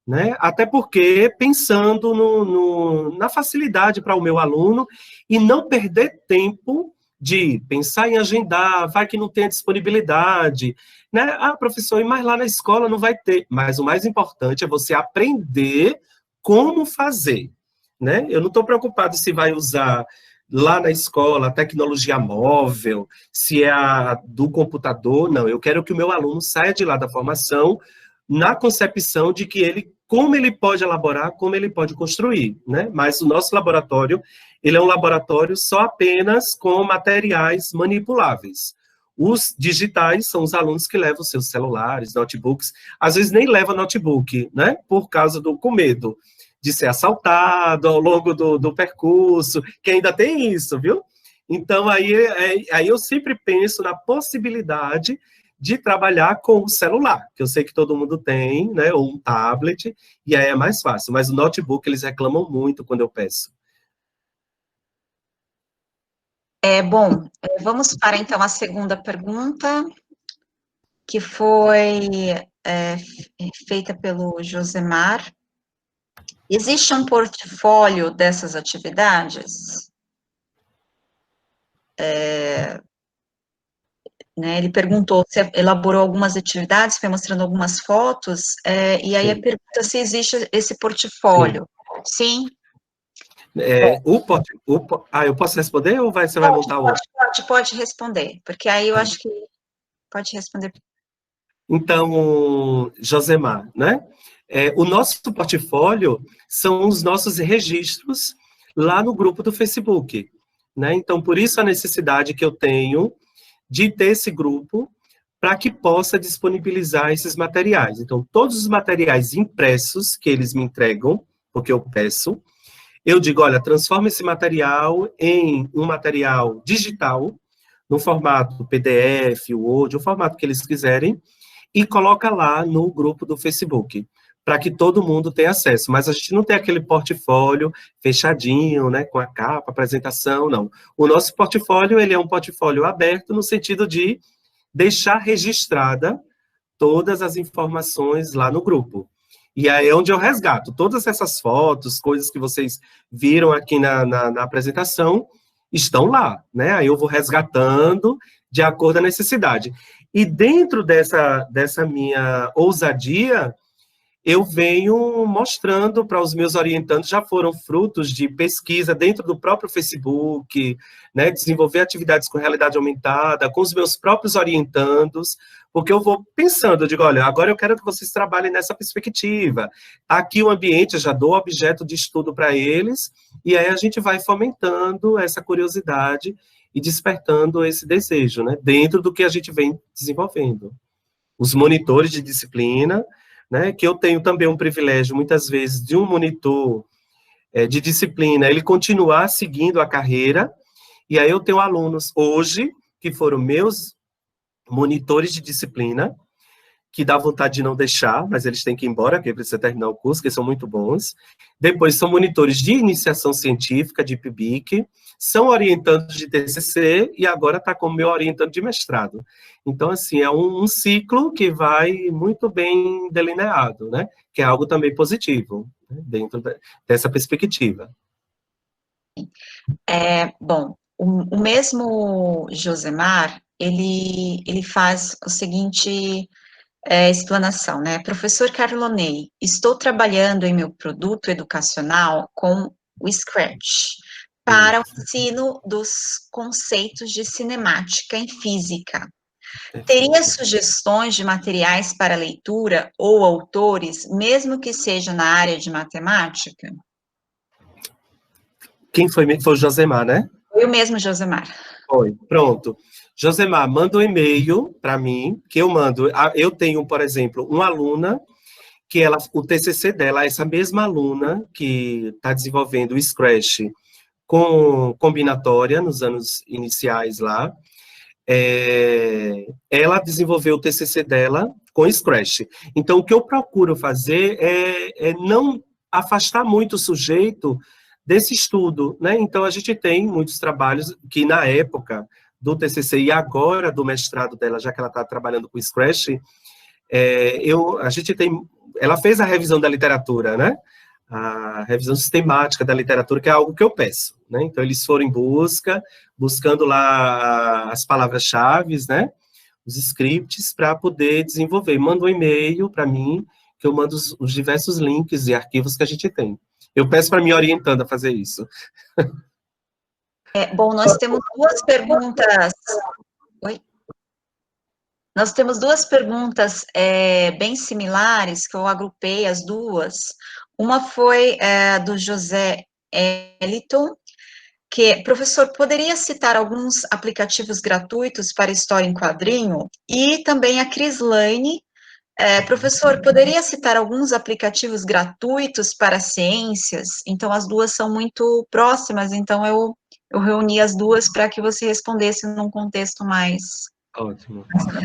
Né? Até porque, pensando na facilidade para o meu aluno e não perder tempo de pensar em agendar, vai que não tem a disponibilidade, né? Ah, professor, mas lá na escola não vai ter. Mas o mais importante é você aprender como fazer, né? Eu não estou preocupado se vai usar lá na escola a tecnologia móvel, se é a do computador, não. Eu quero que o meu aluno saia de lá da formação na concepção de que como ele pode elaborar, como ele pode construir, né? Mas o nosso laboratório, ele é um laboratório só apenas com materiais manipuláveis. Os digitais são os alunos que levam seus celulares, notebooks, às vezes nem levam notebook, né? Por causa com medo de ser assaltado ao longo do percurso, que ainda tem isso, viu? Então, aí eu sempre penso na possibilidade de trabalhar com o celular, que eu sei que todo mundo tem, né, ou um tablet, e aí é mais fácil. Mas o notebook, eles reclamam muito quando eu peço. Bom, vamos para, então, a segunda pergunta, que foi feita pelo Josemar. Existe um portfólio dessas atividades? Né, ele perguntou se elaborou algumas atividades, foi mostrando algumas fotos, e aí a pergunta se existe esse portfólio. Sim? Eu posso responder ou você vai montar outro? Pode responder, porque aí eu acho que pode responder. Então, Josemar, né? O nosso portfólio são os nossos registros lá no grupo do Facebook, né? Então, por isso a necessidade que eu tenho de ter esse grupo para que possa disponibilizar esses materiais. Então, todos os materiais impressos que eles me entregam, porque eu peço, eu digo, olha, transforma esse material em um material digital, no formato PDF, Word, o formato que eles quiserem, e coloca lá no grupo do Facebook, para que todo mundo tenha acesso. Mas a gente não tem aquele portfólio fechadinho, né, com a capa, apresentação, não. O nosso portfólio, ele é um portfólio aberto, no sentido de deixar registrada todas as informações lá no grupo. E aí é onde eu resgato todas essas fotos, coisas que vocês viram aqui na apresentação, estão lá, né? Aí eu vou resgatando de acordo com a necessidade. E dentro dessa minha ousadia, eu venho mostrando para os meus orientandos, já foram frutos de pesquisa dentro do próprio Facebook, né, desenvolver atividades com realidade aumentada, com os meus próprios orientandos, porque eu vou pensando, eu digo, olha, agora eu quero que vocês trabalhem nessa perspectiva. Aqui o ambiente, eu já dou objeto de estudo para eles, e aí a gente vai fomentando essa curiosidade e despertando esse desejo, né, dentro do que a gente vem desenvolvendo. Os monitores de disciplina, né, que eu tenho também um privilégio, muitas vezes, de um monitor de disciplina, ele continuar seguindo a carreira, e aí eu tenho alunos hoje, que foram meus monitores de disciplina, que dá vontade de não deixar, mas eles têm que ir embora, porque precisa terminar o curso, que são muito bons. Depois são monitores de iniciação científica, de PIBIC, são orientandos de TCC, e agora está como meu orientando de mestrado. Então, assim, é um ciclo que vai muito bem delineado, né? Que é algo também positivo, né? Dentro dessa perspectiva. Bom, o mesmo Josemar, ele faz o seguinte explanação, né? Professor Carlonei, estou trabalhando em meu produto educacional com o Scratch para o ensino dos conceitos de cinemática em física. Teria sugestões de materiais para leitura ou autores, mesmo que seja na área de matemática? Quem foi? Foi o Josemar, né? Foi o mesmo Josemar. Foi, pronto. Josemar, manda um e-mail para mim, que eu mando. Eu tenho, por exemplo, uma aluna, que o TCC dela, essa mesma aluna que está desenvolvendo o Scratch com combinatória, nos anos iniciais lá, ela desenvolveu o TCC dela com Scratch. Então, o que eu procuro fazer é não afastar muito o sujeito desse estudo, né? Então, a gente tem muitos trabalhos que, na época do TCC e agora do mestrado dela, já que ela está trabalhando com Scratch, ela fez a revisão da literatura, né? A revisão sistemática da literatura, que é algo que eu peço, né? Então, eles foram em buscando lá as palavras-chave, né? Os scripts, para poder desenvolver. Manda um e-mail para mim, que eu mando os diversos links e arquivos que a gente tem. Eu peço para me orientando a fazer isso. Bom, nós temos duas perguntas. Oi? Nós temos duas perguntas bem similares, que eu agrupei as duas. Uma foi do José Eliton, que, professor, poderia citar alguns aplicativos gratuitos para história em quadrinho? E também a Crislaine, professor, poderia citar alguns aplicativos gratuitos para ciências? Então, as duas são muito próximas, então eu reuni as duas para que você respondesse num contexto mais... Ótimo. Tá?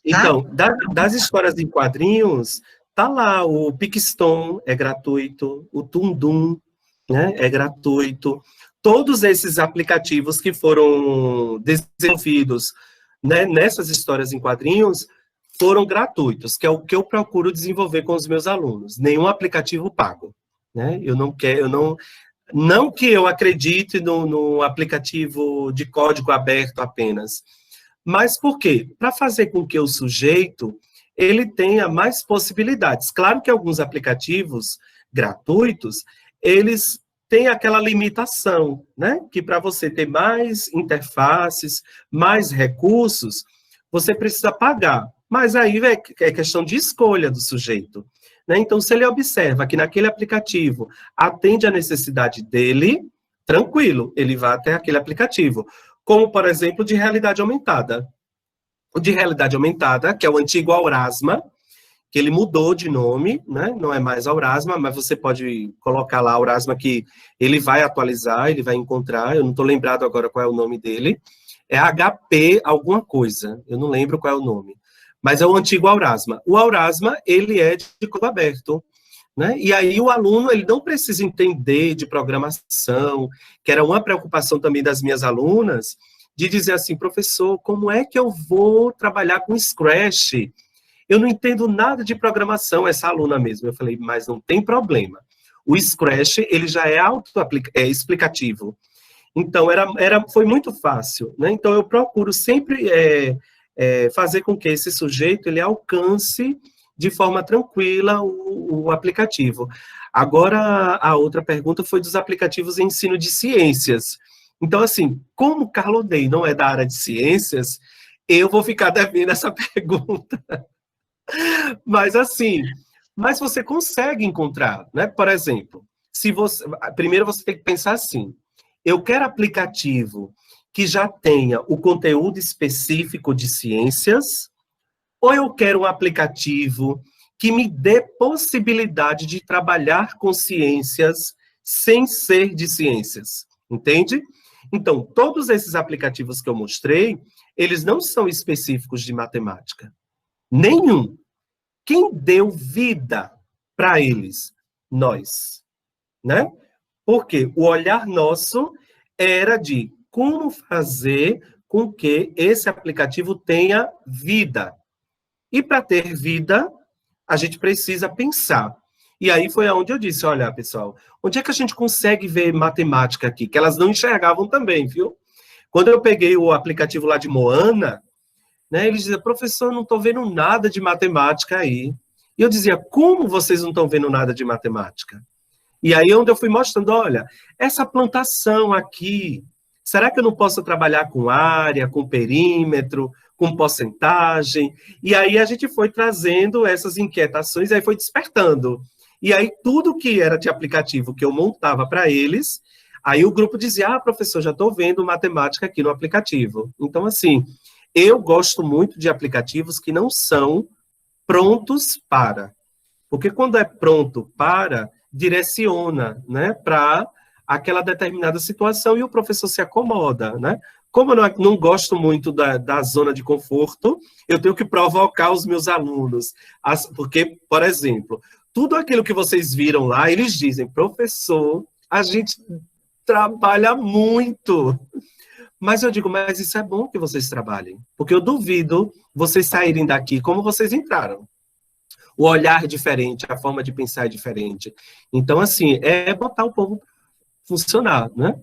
Então, das histórias em quadrinhos, tá lá, o Picston é gratuito, o Tundum, né, é gratuito. Todos esses aplicativos que foram desenvolvidos, né, nessas histórias em quadrinhos foram gratuitos, que é o que eu procuro desenvolver com os meus alunos. Nenhum aplicativo pago, né? Não que eu acredite no aplicativo de código aberto apenas, mas por quê? Para fazer com que o sujeito ele tenha mais possibilidades. Claro que alguns aplicativos gratuitos, eles têm aquela limitação, né? Que para você ter mais interfaces, mais recursos, você precisa pagar. Mas aí é questão de escolha do sujeito, né? Então, se ele observa que naquele aplicativo atende à necessidade dele, tranquilo, ele vai até aquele aplicativo. Como, por exemplo, de realidade aumentada. O de realidade aumentada, que é o antigo Aurasma, que ele mudou de nome, né? Não é mais Aurasma, mas você pode colocar lá Aurasma que ele vai atualizar, ele vai encontrar, eu não estou lembrado agora qual é o nome dele, é HP alguma coisa, eu não lembro qual é o nome, mas é o antigo Aurasma. O Aurasma, ele é de código aberto, né? E aí o aluno, ele não precisa entender de programação, que era uma preocupação também das minhas alunas, de dizer assim, professor, como é que eu vou trabalhar com Scratch? Eu não entendo nada de programação, essa aluna mesmo. Eu falei, mas não tem problema. O Scratch, ele já é explicativo. Então, foi muito fácil, né? Então, eu procuro sempre fazer com que esse sujeito, ele alcance de forma tranquila o aplicativo. Agora, a outra pergunta foi dos aplicativos de ensino de ciências. Então, assim, como o Carlonei não é da área de ciências, eu vou ficar devendo essa pergunta. Mas assim, mas você consegue encontrar, né? Por exemplo, primeiro você tem que pensar assim, eu quero aplicativo que já tenha o conteúdo específico de ciências, ou eu quero um aplicativo que me dê possibilidade de trabalhar com ciências sem ser de ciências, entende? Então, todos esses aplicativos que eu mostrei, eles não são específicos de matemática. Nenhum. Quem deu vida para eles? Nós, né? Porque o olhar nosso era de como fazer com que esse aplicativo tenha vida. E para ter vida, a gente precisa pensar. E aí foi onde eu disse, olha, pessoal, onde é que a gente consegue ver matemática aqui? Que elas não enxergavam também, viu? Quando eu peguei o aplicativo lá de Moana, né, eles diziam, professor, eu não estou vendo nada de matemática aí. E eu dizia, como vocês não estão vendo nada de matemática? E aí onde eu fui mostrando, olha, essa plantação aqui, será que eu não posso trabalhar com área, com perímetro, com porcentagem? E aí a gente foi trazendo essas inquietações, aí foi despertando. E aí tudo que era de aplicativo que eu montava para eles, aí o grupo dizia, ah, professor, já estou vendo matemática aqui no aplicativo. Então, assim, eu gosto muito de aplicativos que não são prontos para. Porque quando é pronto para, direciona, né, para aquela determinada situação e o professor se acomoda, né? Como eu não gosto muito da zona de conforto, eu tenho que provocar os meus alunos. Porque, por exemplo, tudo aquilo que vocês viram lá, eles dizem, professor, a gente trabalha muito. Mas eu digo, mas isso é bom que vocês trabalhem, porque eu duvido vocês saírem daqui como vocês entraram. O olhar é diferente, a forma de pensar é diferente. Então, assim, é botar o povo funcionar, né?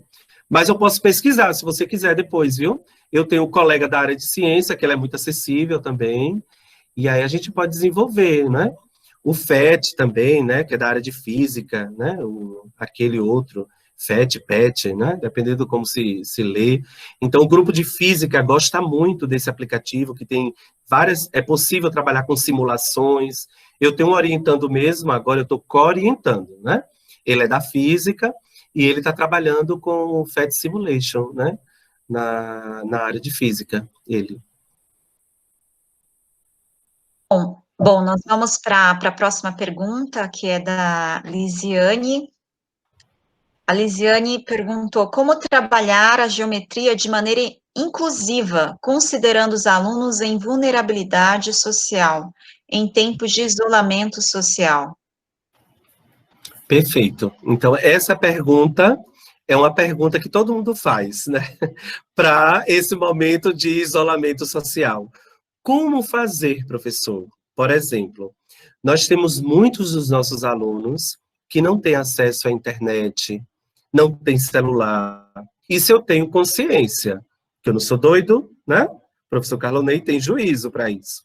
Mas eu posso pesquisar, se você quiser depois, viu? Eu tenho um colega da área de ciência, que ela é muito acessível também, e aí a gente pode desenvolver, né? O FET também, né? Que é da área de física, né? Aquele outro... FET, PET, né? Dependendo de como se lê. Então, o grupo de física gosta muito desse aplicativo, que tem várias... É possível trabalhar com simulações. Eu tenho um orientando mesmo, agora eu estou co-orientando, né? Ele é da física e ele está trabalhando com o FET Simulation, né? Na área de física, ele. Bom, nós vamos para a próxima pergunta, que é da Lisiane. A Lisiane perguntou como trabalhar a geometria de maneira inclusiva, considerando os alunos em vulnerabilidade social, em tempos de isolamento social. Perfeito. Então, essa pergunta é uma pergunta que todo mundo faz, né? Para esse momento de isolamento social. Como fazer, professor? Por exemplo, nós temos muitos dos nossos alunos que não têm acesso à internet, não têm celular. Isso eu tenho consciência, que eu não sou doido, né? O professor Carlonei tem juízo para isso.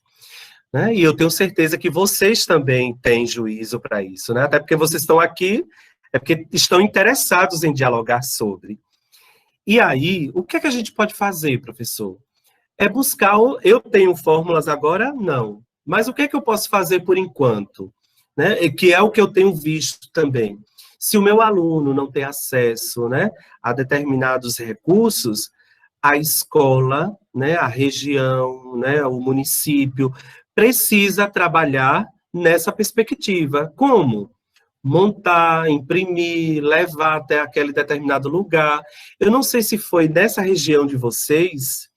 Né? E eu tenho certeza que vocês também têm juízo para isso, né? Até porque vocês estão aqui, é porque estão interessados em dialogar sobre. E aí, o que é que a gente pode fazer, professor? É buscar, eu tenho fórmulas agora? Não. Mas o que é que eu posso fazer por enquanto? né, e que é o que eu tenho visto também. Se o meu aluno não tem acesso, né, a determinados recursos, a escola, né, a região, né, o município, precisa trabalhar nessa perspectiva. Como? Montar, imprimir, levar até aquele determinado lugar. Eu não sei se foi nessa região de vocês,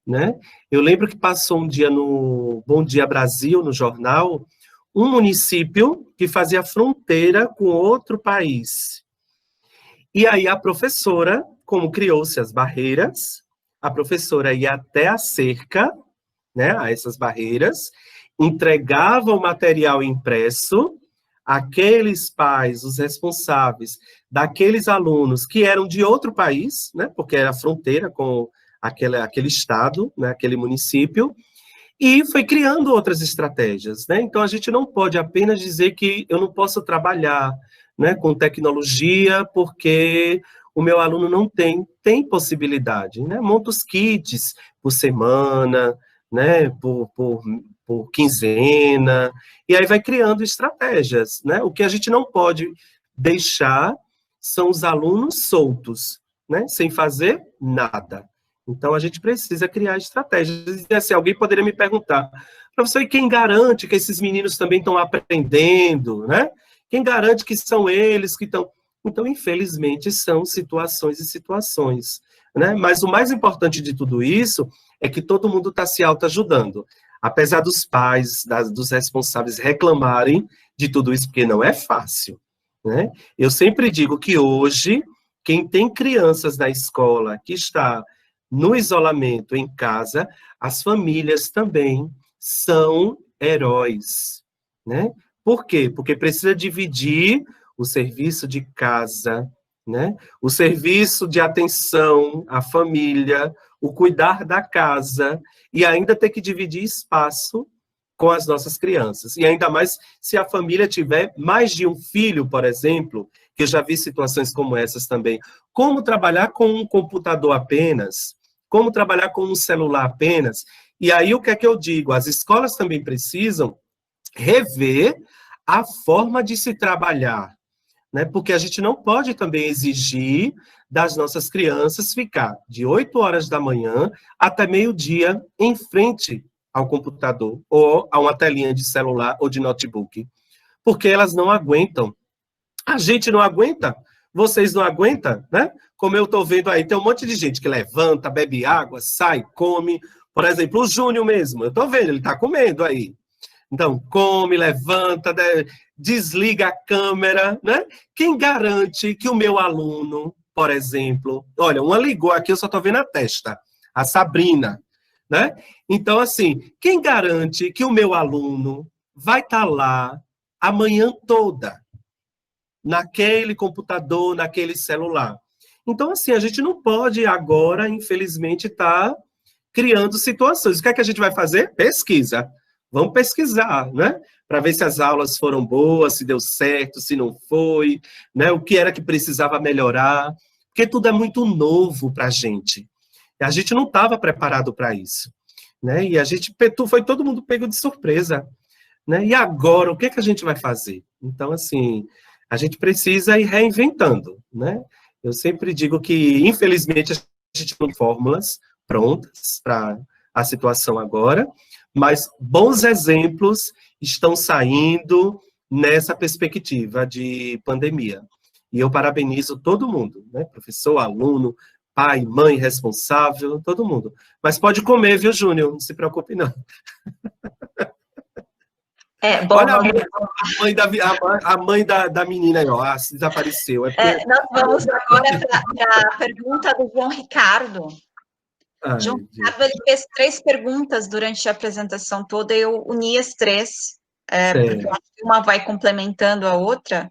né? Eu lembro que passou um dia no Bom Dia Brasil, no jornal, um município que fazia fronteira com outro país. E aí a professora, como criou-se as barreiras, a professora ia até a cerca, né, a essas barreiras, entregava o material impresso, aqueles pais, os responsáveis daqueles alunos que eram de outro país, né, porque era fronteira com aquele estado, né, aquele município, e foi criando outras estratégias, né? Então, a gente não pode apenas dizer que eu não posso trabalhar, né, com tecnologia, porque o meu aluno não tem possibilidade, né? Monta os kits por semana, né, por quinzena, e aí vai criando estratégias, né? O que a gente não pode deixar são os alunos soltos, né, sem fazer nada. Então, a gente precisa criar estratégias. E, assim, alguém poderia me perguntar, professor, e quem garante que esses meninos também estão aprendendo, né? Quem garante que são eles que estão... Então, infelizmente, são situações e situações, né? Mas o mais importante de tudo isso é que todo mundo está se autoajudando. Apesar dos pais, dos responsáveis reclamarem de tudo isso, porque não é fácil, né? Eu sempre digo que hoje, quem tem crianças na escola que está no isolamento em casa, as famílias também são heróis, né? Por quê? Porque precisa dividir o serviço de casa, né? O serviço de atenção à família, o cuidar da casa, e ainda ter que dividir espaço com as nossas crianças. E ainda mais se a família tiver mais de um filho, por exemplo, que eu já vi situações como essas também. Como trabalhar com um computador apenas? Como trabalhar com um celular apenas? E aí, o que é que eu digo? As escolas também precisam rever a forma de se trabalhar, né? Porque a gente não pode também exigir das nossas crianças ficar de 8 horas da manhã até meio-dia em frente ao computador ou a uma telinha de celular ou de notebook, porque elas não aguentam. A gente não aguenta, vocês não aguentam, né? Como eu estou vendo aí, tem um monte de gente que levanta, bebe água, sai, come. Por exemplo, o Júnior mesmo, eu estou vendo, ele está comendo aí. Então, come, levanta, desliga a câmera, né? Quem garante que o meu aluno, por exemplo... Olha, uma ligou aqui, eu só estou vendo a testa. A Sabrina, né? Então, assim, quem garante que o meu aluno vai estar lá a manhã toda, naquele computador, naquele celular? Então, assim, a gente não pode agora, infelizmente, estar criando situações. O que é que a gente vai fazer? Pesquisa. Vamos pesquisar, né? Para ver se as aulas foram boas, se deu certo, se não foi, né? O que era que precisava melhorar, porque tudo é muito novo para a gente. E a gente não estava preparado para isso, né? E a gente foi todo mundo pego de surpresa, né? E agora, o que é que a gente vai fazer? Então, assim, a gente precisa ir reinventando, né? Eu sempre digo que, infelizmente, a gente não tem fórmulas prontas para a situação agora, mas bons exemplos estão saindo nessa perspectiva de pandemia. E eu parabenizo todo mundo, né? Professor, aluno, pai, mãe, responsável, todo mundo. Mas pode comer, viu, Júnior? Não se preocupe, não. Bom, olha a mãe da menina aí, ó, desapareceu. Nós vamos agora para a pergunta do João Ricardo. João Ricardo, ele fez 3 perguntas durante a apresentação toda, eu uni as 3, porque eu acho que uma vai complementando a outra.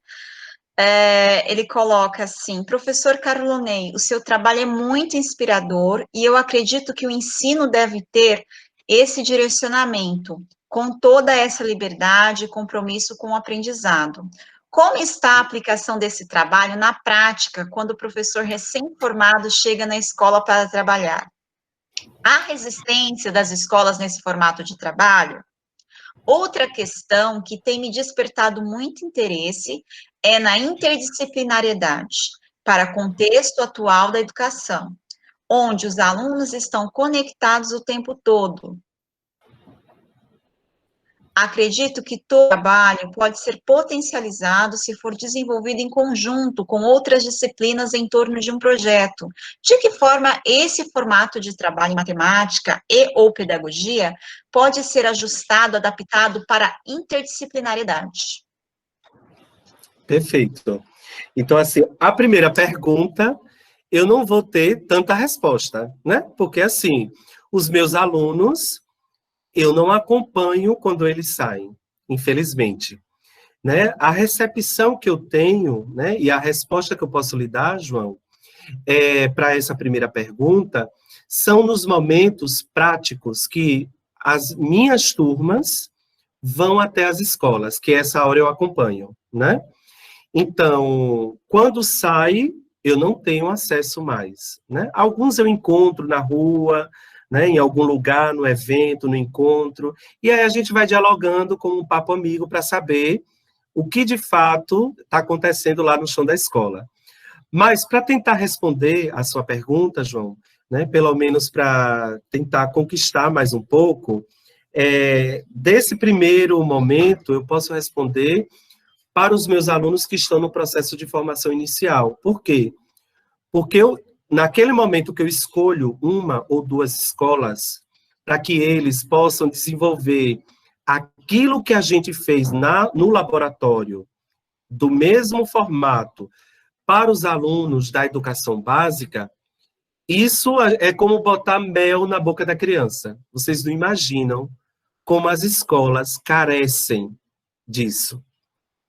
Ele coloca assim: professor Carlonei, o seu trabalho é muito inspirador e eu acredito que o ensino deve ter esse direcionamento, com toda essa liberdade e compromisso com o aprendizado. Como está a aplicação desse trabalho na prática, quando o professor recém-formado chega na escola para trabalhar? Há resistência das escolas nesse formato de trabalho? Outra questão que tem me despertado muito interesse é na interdisciplinariedade para o contexto atual da educação, onde os alunos estão conectados o tempo todo. Acredito que todo trabalho pode ser potencializado se for desenvolvido em conjunto com outras disciplinas em torno de um projeto. De que forma esse formato de trabalho em matemática e ou pedagogia pode ser ajustado, adaptado para a interdisciplinaridade? Perfeito. Então, assim, a primeira pergunta, eu não vou ter tanta resposta, né? Porque, assim, os meus alunos, eu não acompanho quando eles saem, infelizmente. Né? A recepção que eu tenho, né, e a resposta que eu posso lhe dar, João, para essa primeira pergunta, são nos momentos práticos que as minhas turmas vão até as escolas, que essa hora eu acompanho, né? Então, quando sai, eu não tenho acesso mais, né? Alguns eu encontro na rua, né, em algum lugar, no evento, no encontro, e aí a gente vai dialogando com um papo amigo para saber o que de fato está acontecendo lá no chão da escola. Mas para tentar responder a sua pergunta, João, né, pelo menos para tentar conquistar mais um pouco, desse primeiro momento eu posso responder para os meus alunos que estão no processo de formação inicial. Por quê? Porque naquele momento que eu escolho uma ou duas escolas para que eles possam desenvolver aquilo que a gente fez no laboratório, do mesmo formato, para os alunos da educação básica, isso é como botar mel na boca da criança. Vocês não imaginam como as escolas carecem disso.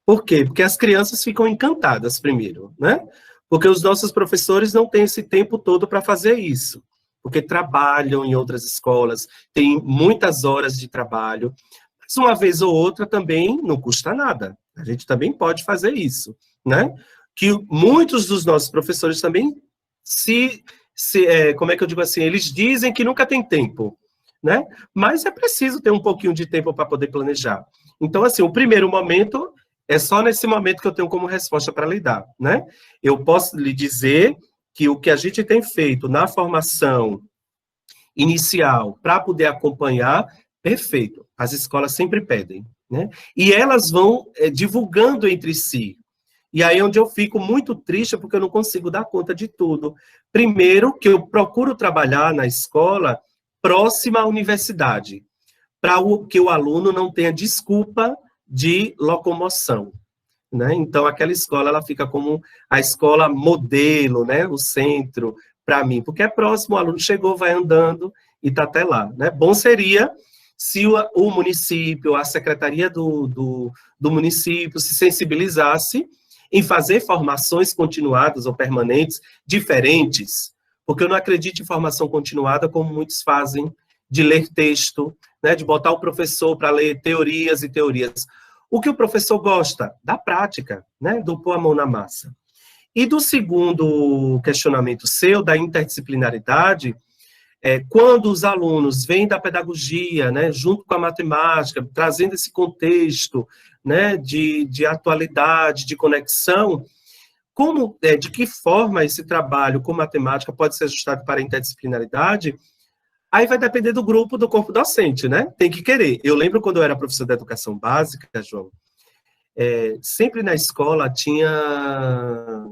Por quê? Porque as crianças ficam encantadas primeiro, né? Porque os nossos professores não têm esse tempo todo para fazer isso, porque trabalham em outras escolas, têm muitas horas de trabalho, mas uma vez ou outra também não custa nada. A gente também pode fazer isso, né? Que muitos dos nossos professores também como é que eu digo assim, eles dizem que nunca tem tempo, né? Mas é preciso ter um pouquinho de tempo para poder planejar. Então, assim, o primeiro momento é só nesse momento que eu tenho como resposta para lhe dar, né? Eu posso lhe dizer que o que a gente tem feito na formação inicial para poder acompanhar, perfeito. As escolas sempre pedem, né? E elas vão divulgando entre si. E aí é onde eu fico muito triste, porque eu não consigo dar conta de tudo. Primeiro, que eu procuro trabalhar na escola próxima à universidade, para que o aluno não tenha desculpa de locomoção, né? Então, aquela escola, ela fica como a escola modelo, né? O centro, para mim, porque é próximo, o aluno chegou, vai andando e está até lá, né? Bom seria se o município, a secretaria do município se sensibilizasse em fazer formações continuadas ou permanentes diferentes, porque eu não acredito em formação continuada como muitos fazem, de ler texto, né, de botar o professor para ler teorias e teorias. O que o professor gosta? Da prática, né, do pôr a mão na massa. E do segundo questionamento seu, da interdisciplinaridade, quando os alunos vêm da pedagogia, né, junto com a matemática, trazendo esse contexto, né, de atualidade, de conexão, de que forma esse trabalho com matemática pode ser ajustado para a interdisciplinaridade? Aí vai depender do grupo, do corpo docente, né? Tem que querer. Eu lembro quando eu era professor de educação básica, João, sempre na escola tinha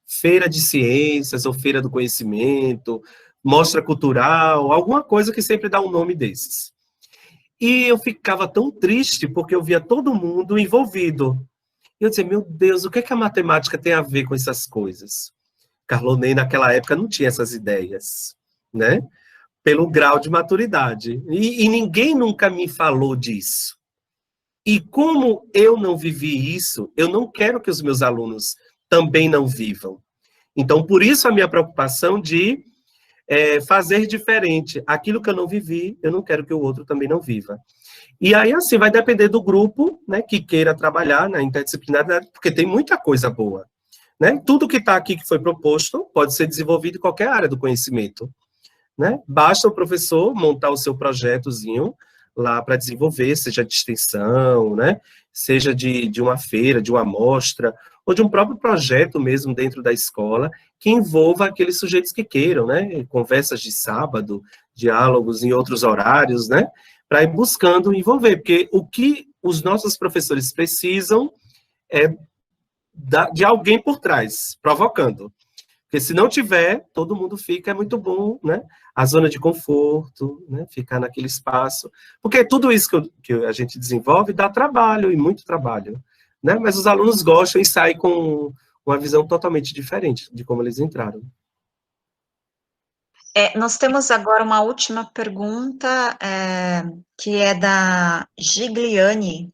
feira de ciências ou feira do conhecimento, mostra cultural, alguma coisa que sempre dá um nome desses. E eu ficava tão triste porque eu via todo mundo envolvido. E eu dizia, meu Deus, o que é que a matemática tem a ver com essas coisas? Carlonei, naquela época, não tinha essas ideias, né? Pelo grau de maturidade. E ninguém nunca me falou disso. E como eu não vivi isso, eu não quero que os meus alunos também não vivam. Então, por isso a minha preocupação de fazer diferente. Aquilo que eu não vivi, eu não quero que o outro também não viva. E aí, assim, vai depender do grupo, né, que queira trabalhar na interdisciplinaridade, porque tem muita coisa boa, né? Tudo que está aqui que foi proposto pode ser desenvolvido em qualquer área do conhecimento, né? Basta o professor montar o seu projetozinho, lá para desenvolver, seja de extensão, né? Seja de uma feira, de uma amostra, ou de um próprio projeto mesmo dentro da escola, que envolva aqueles sujeitos que queiram, né? Conversas de sábado, diálogos em outros horários, né? Para ir buscando envolver, porque o que os nossos professores precisam é de alguém por trás, provocando. Porque se não tiver, todo mundo fica, é muito bom, né? A zona de conforto, né? Ficar naquele espaço. Porque tudo isso que a gente desenvolve dá trabalho, e muito trabalho, né? Mas os alunos gostam e saem com uma visão totalmente diferente de como eles entraram. Nós temos agora uma última pergunta, que é da Gigliane,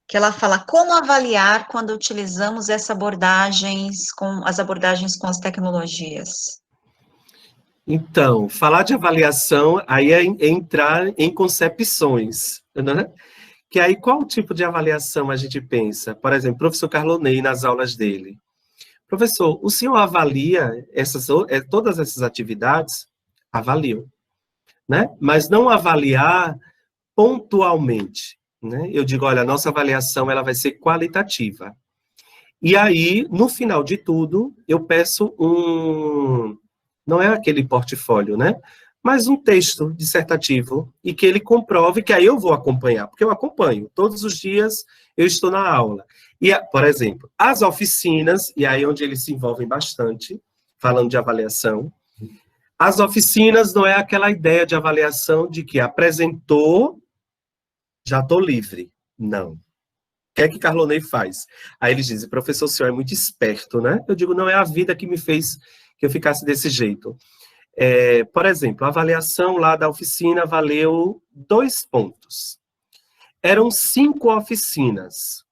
que ela fala, como avaliar quando utilizamos as abordagens com as tecnologias? Então, falar de avaliação, aí é entrar em concepções, né? Que aí, qual tipo de avaliação a gente pensa? Por exemplo, o professor Carlonei, nas aulas dele. Professor, o senhor avalia todas essas atividades? Avalio, né? Mas não avaliar pontualmente, né? Eu digo, olha, a nossa avaliação ela vai ser qualitativa. E aí, no final de tudo, eu peço não é aquele portfólio, né? Mas um texto dissertativo e que ele comprove que aí eu vou acompanhar, porque eu acompanho. Todos os dias eu estou na aula. E, por exemplo, as oficinas, e aí onde eles se envolvem bastante, falando de avaliação, as oficinas não é aquela ideia de avaliação de que apresentou, já estou livre. Não. O que é que Carlonei faz? Aí eles dizem, professor, o senhor é muito esperto, né? Eu digo, não é a vida que me fez que eu ficasse desse jeito. Por exemplo, a avaliação lá da oficina valeu 2 pontos. Eram 5 oficinas.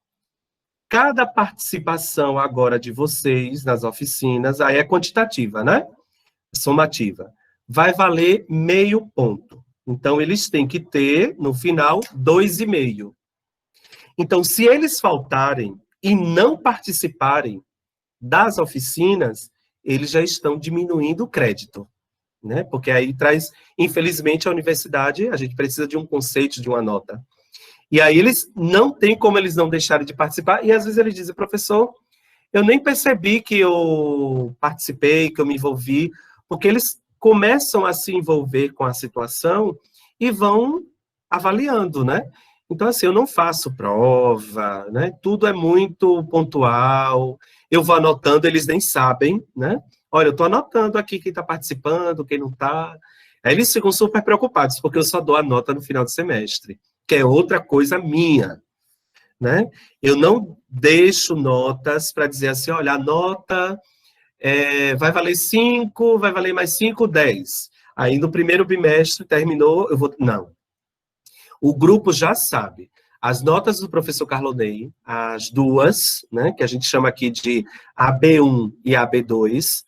Cada participação agora de vocês nas oficinas, aí é quantitativa, né? Somativa. Vai valer meio ponto. Então, eles têm que ter, no final, 2,5. Então, se eles faltarem e não participarem das oficinas, eles já estão diminuindo o crédito, né? Porque aí traz, infelizmente, a universidade, a gente precisa de um conceito, de uma nota. E aí eles não tem como eles não deixarem de participar, e às vezes eles dizem, professor, eu nem percebi que eu participei, que eu me envolvi, porque eles começam a se envolver com a situação e vão avaliando, né? Então, assim, eu não faço prova, né? Tudo é muito pontual, eu vou anotando, eles nem sabem, né? Olha, eu estou anotando aqui quem está participando, quem não está. Aí eles ficam super preocupados, porque eu só dou a nota no final do semestre, que é outra coisa minha, né? Eu não deixo notas para dizer assim, olha, a nota vai valer 5, vai valer mais 5, 10. Aí no primeiro bimestre terminou, eu vou... Não. O grupo já sabe. As notas do professor Carlonei, as duas, né, que a gente chama aqui de AB1 e AB2,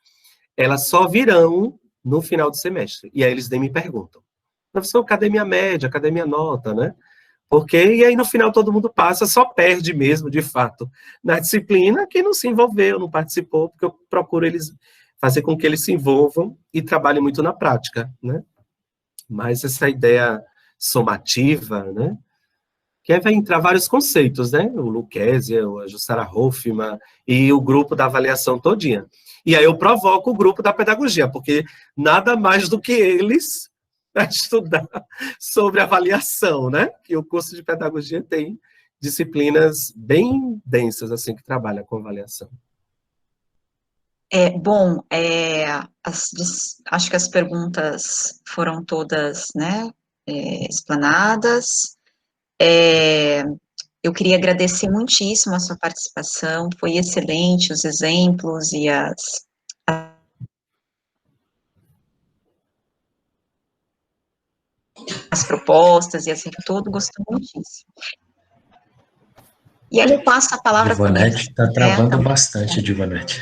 elas só virão no final do semestre. E aí eles nem me perguntam, professor, cadê minha média, cadê minha nota, né? Porque, e aí no final todo mundo passa, só perde mesmo, de fato, na disciplina, quem não se envolveu, não participou, porque eu procuro eles fazer com que eles se envolvam e trabalhem muito na prática, né? Mas essa ideia somativa, né? Que aí vai entrar vários conceitos, né? O Lucchesi, a Jussara Hoffmann e o grupo da avaliação todinha. E aí eu provoco o grupo da pedagogia, porque nada mais do que eles para estudar sobre avaliação, né? Que o curso de pedagogia tem disciplinas bem densas, assim, que trabalham com avaliação. Bom, acho que as perguntas foram todas, né, explanadas. Eu queria agradecer muitíssimo a sua participação, foi excelente os exemplos e as propostas e assim, todo gostou muitíssimo. E aí eu passo a palavra para a Ivonete está travando bastante, Ivonete.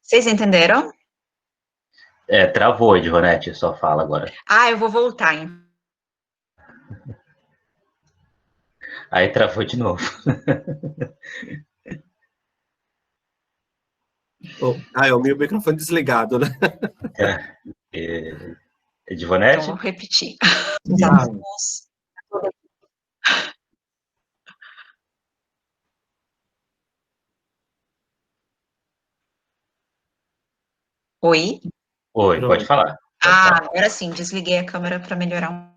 Vocês entenderam? Travou, Ivonete, só fala agora. Eu vou voltar, hein? Aí travou de novo. É o meu microfone desligado, né? Edivonete? Então, vou repetir. Os alunos. Oi? Oi, pode falar. Pode falar. Agora sim, desliguei a câmera para melhorar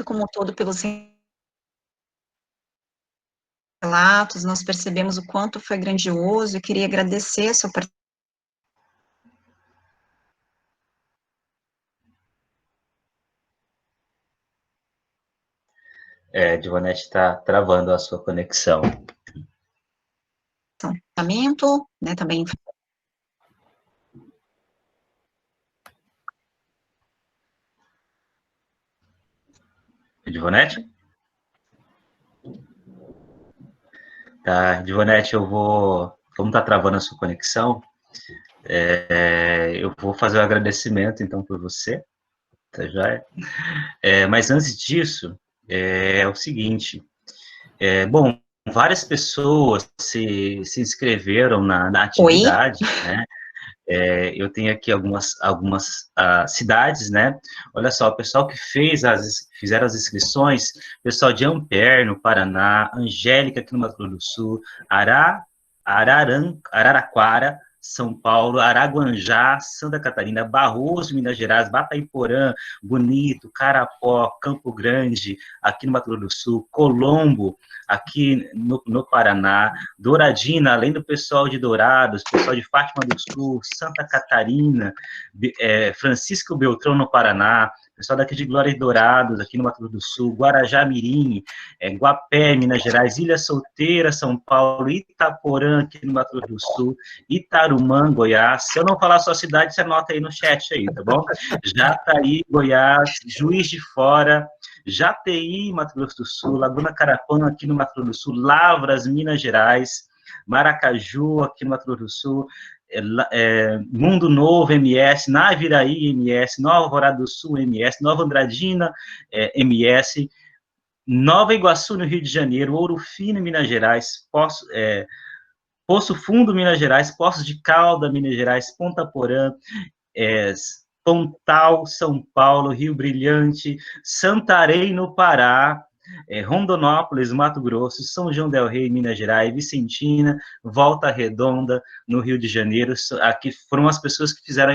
como um todo pelos relatos, nós percebemos o quanto foi grandioso, eu queria agradecer a sua participação. Edivonete está travando a sua conexão. Né, também. Edivonete? Tá, Edivonete, como está travando a sua conexão, eu vou fazer um agradecimento, então, por você, tá já? Mas antes disso, é o seguinte, bom, várias pessoas se inscreveram na atividade, né? Eu tenho aqui algumas cidades, né? Olha só, o pessoal que fizeram as inscrições, pessoal de Ampere, no Paraná, Angélica, aqui no Mato Grosso do Sul, Araraquara, São Paulo, Araguanjá, Santa Catarina, Barroso, Minas Gerais, Batayporã, Bonito, Carapó, Campo Grande, aqui no Mato Grosso do Sul, Colombo, aqui no Paraná, Douradina, além do pessoal de Dourados, pessoal de Fátima do Sul, Santa Catarina, Francisco Beltrão, no Paraná, pessoal daqui de Glória e Dourados, aqui no Mato Grosso do Sul, Guarajá-Mirim, Guapé, Minas Gerais, Ilha Solteira, São Paulo, Itaporã, aqui no Mato Grosso do Sul, Itarumã, Goiás. Se eu não falar a sua cidade, você anota aí no chat aí, tá bom? Jataí, Goiás, Juiz de Fora, Jataí, Mato Grosso do Sul, Laguna Carapã, aqui no Mato Grosso do Sul, Lavras, Minas Gerais, Maracaju, aqui no Mato Grosso do Sul, Mundo Novo, MS, Naviraí, MS, Nova Alvorada do Sul, MS, Nova Andradina, MS, Nova Iguaçu, no Rio de Janeiro, Ouro Fino, Minas Gerais, Poço Fundo, Minas Gerais, Poços de Calda, Minas Gerais, Ponta Porã, Pontal, São Paulo, Rio Brilhante, Santarém, no Pará, Rondonópolis, Mato Grosso, São João del Rei, Minas Gerais, Vicentina, Volta Redonda, no Rio de Janeiro. Aqui foram as pessoas que fizeram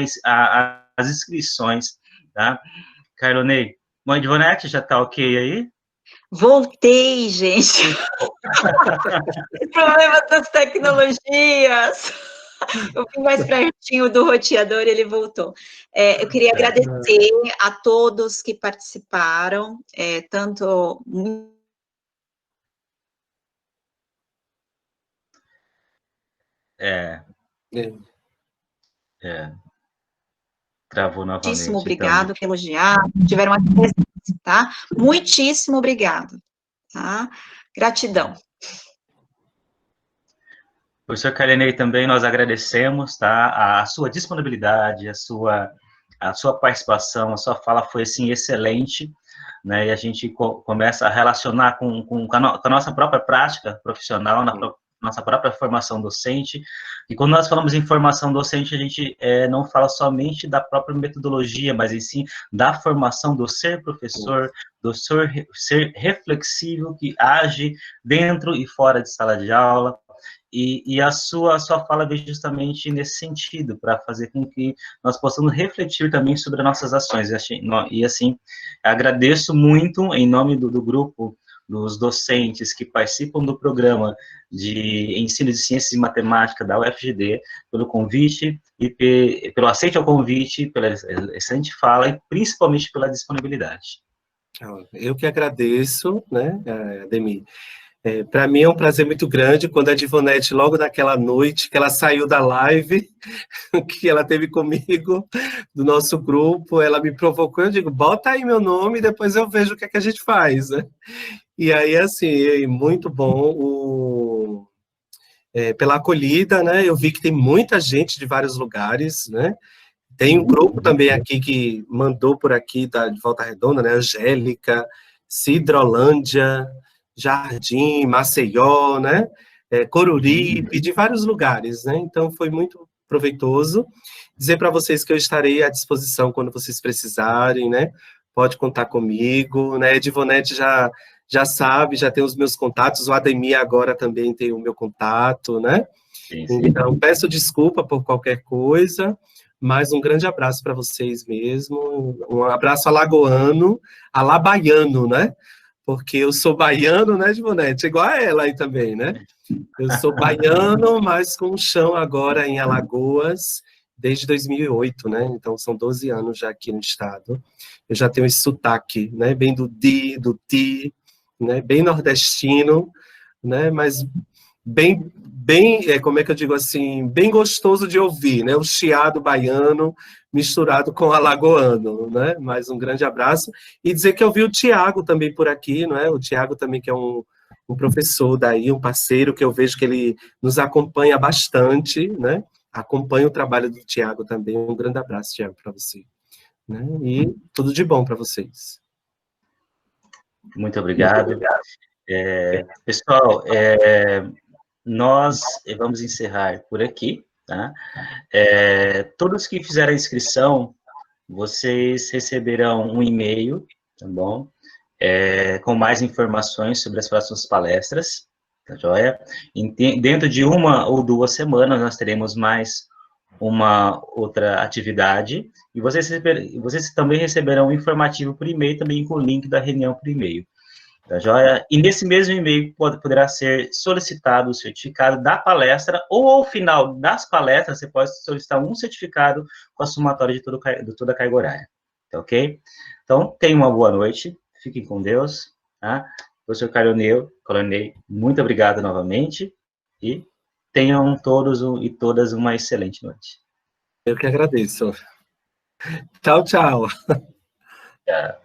as inscrições, tá? Carlonei, Mãe de Ivonete, já tá ok aí? Voltei, gente. Problema das tecnologias. Eu fui mais pertinho do roteador e ele voltou. Eu queria agradecer a todos que participaram, tanto... Travou novamente. Muitíssimo obrigado por elogiar, tiveram aqui presente, tá? Muitíssimo obrigado, tá? Gratidão. Professor Karenei, também nós agradecemos, tá? A sua disponibilidade, a sua participação, a sua fala foi, assim, excelente, né? E a gente começa a relacionar com a nossa própria prática profissional, nossa própria formação docente. E quando nós falamos em formação docente, a gente não fala somente da própria metodologia, mas, em si, da formação do ser professor, do ser reflexivo, que age dentro e fora de sala de aula. E a sua fala veio justamente nesse sentido, para fazer com que nós possamos refletir também sobre as nossas ações. E assim, agradeço muito, em nome do grupo dos docentes que participam do programa de ensino de ciências e matemática da UFGD, pelo convite e pelo aceite ao convite, pela excelente fala e principalmente pela disponibilidade. Eu que agradeço, né, Ademir. Para mim é um prazer muito grande quando a Divonete, logo naquela noite que ela saiu da live, que ela teve comigo, do nosso grupo, ela me provocou, eu digo, bota aí meu nome e depois eu vejo o que é que a gente faz, né? E aí, assim, muito bom pela acolhida, né? Eu vi que tem muita gente de vários lugares, né? Tem um grupo também aqui que mandou por aqui, de Volta Redonda, né? Angélica, Cidrolândia, Jardim, Maceió, né? Coruripe, de vários lugares, né? Então, foi muito proveitoso. Dizer para vocês que eu estarei à disposição quando vocês precisarem, né? Pode contar comigo, né? Edivonete já sabe, já tem os meus contatos, o Ademir agora também tem o meu contato, né? Sim, sim. Então, peço desculpa por qualquer coisa, mas um grande abraço para vocês mesmo, um abraço alagoano, alabaiano, né? Porque eu sou baiano, né, Edivonete? Igual a ela aí também, né? Eu sou baiano, mas com chão agora em Alagoas, desde 2008, né? Então, são 12 anos já aqui no estado. Eu já tenho esse sotaque, né? Bem do ti, né? Bem nordestino, né? Mas bem, como é que eu digo assim, bem gostoso de ouvir, né? O chiado baiano misturado com alagoano, né? Mais um grande abraço. E dizer que eu vi o Tiago também por aqui, não é? O Tiago também, que é um professor daí, um parceiro que eu vejo que ele nos acompanha bastante, né? Acompanha o trabalho do Tiago também. Um grande abraço, Tiago, para você. Né? E tudo de bom para vocês. Muito obrigado. Pessoal, nós vamos encerrar por aqui, tá? Todos que fizeram a inscrição, vocês receberão um e-mail, tá bom? Com mais informações sobre as próximas palestras, tá joia? Dentro de 1 ou 2 semanas, nós teremos mais uma outra atividade, e vocês também receberão um informativo por e-mail, também com o link da reunião por e-mail. Tá joia? E nesse mesmo e-mail poderá ser solicitado o certificado da palestra, ou ao final das palestras, você pode solicitar um certificado com a somatória de toda a carga horária. Tá ok? Então, tenham uma boa noite, fiquem com Deus. Tá? Professor Calonei, muito obrigado novamente, e tenham todos e todas uma excelente noite. Eu que agradeço. Tchau, tchau. Tchau.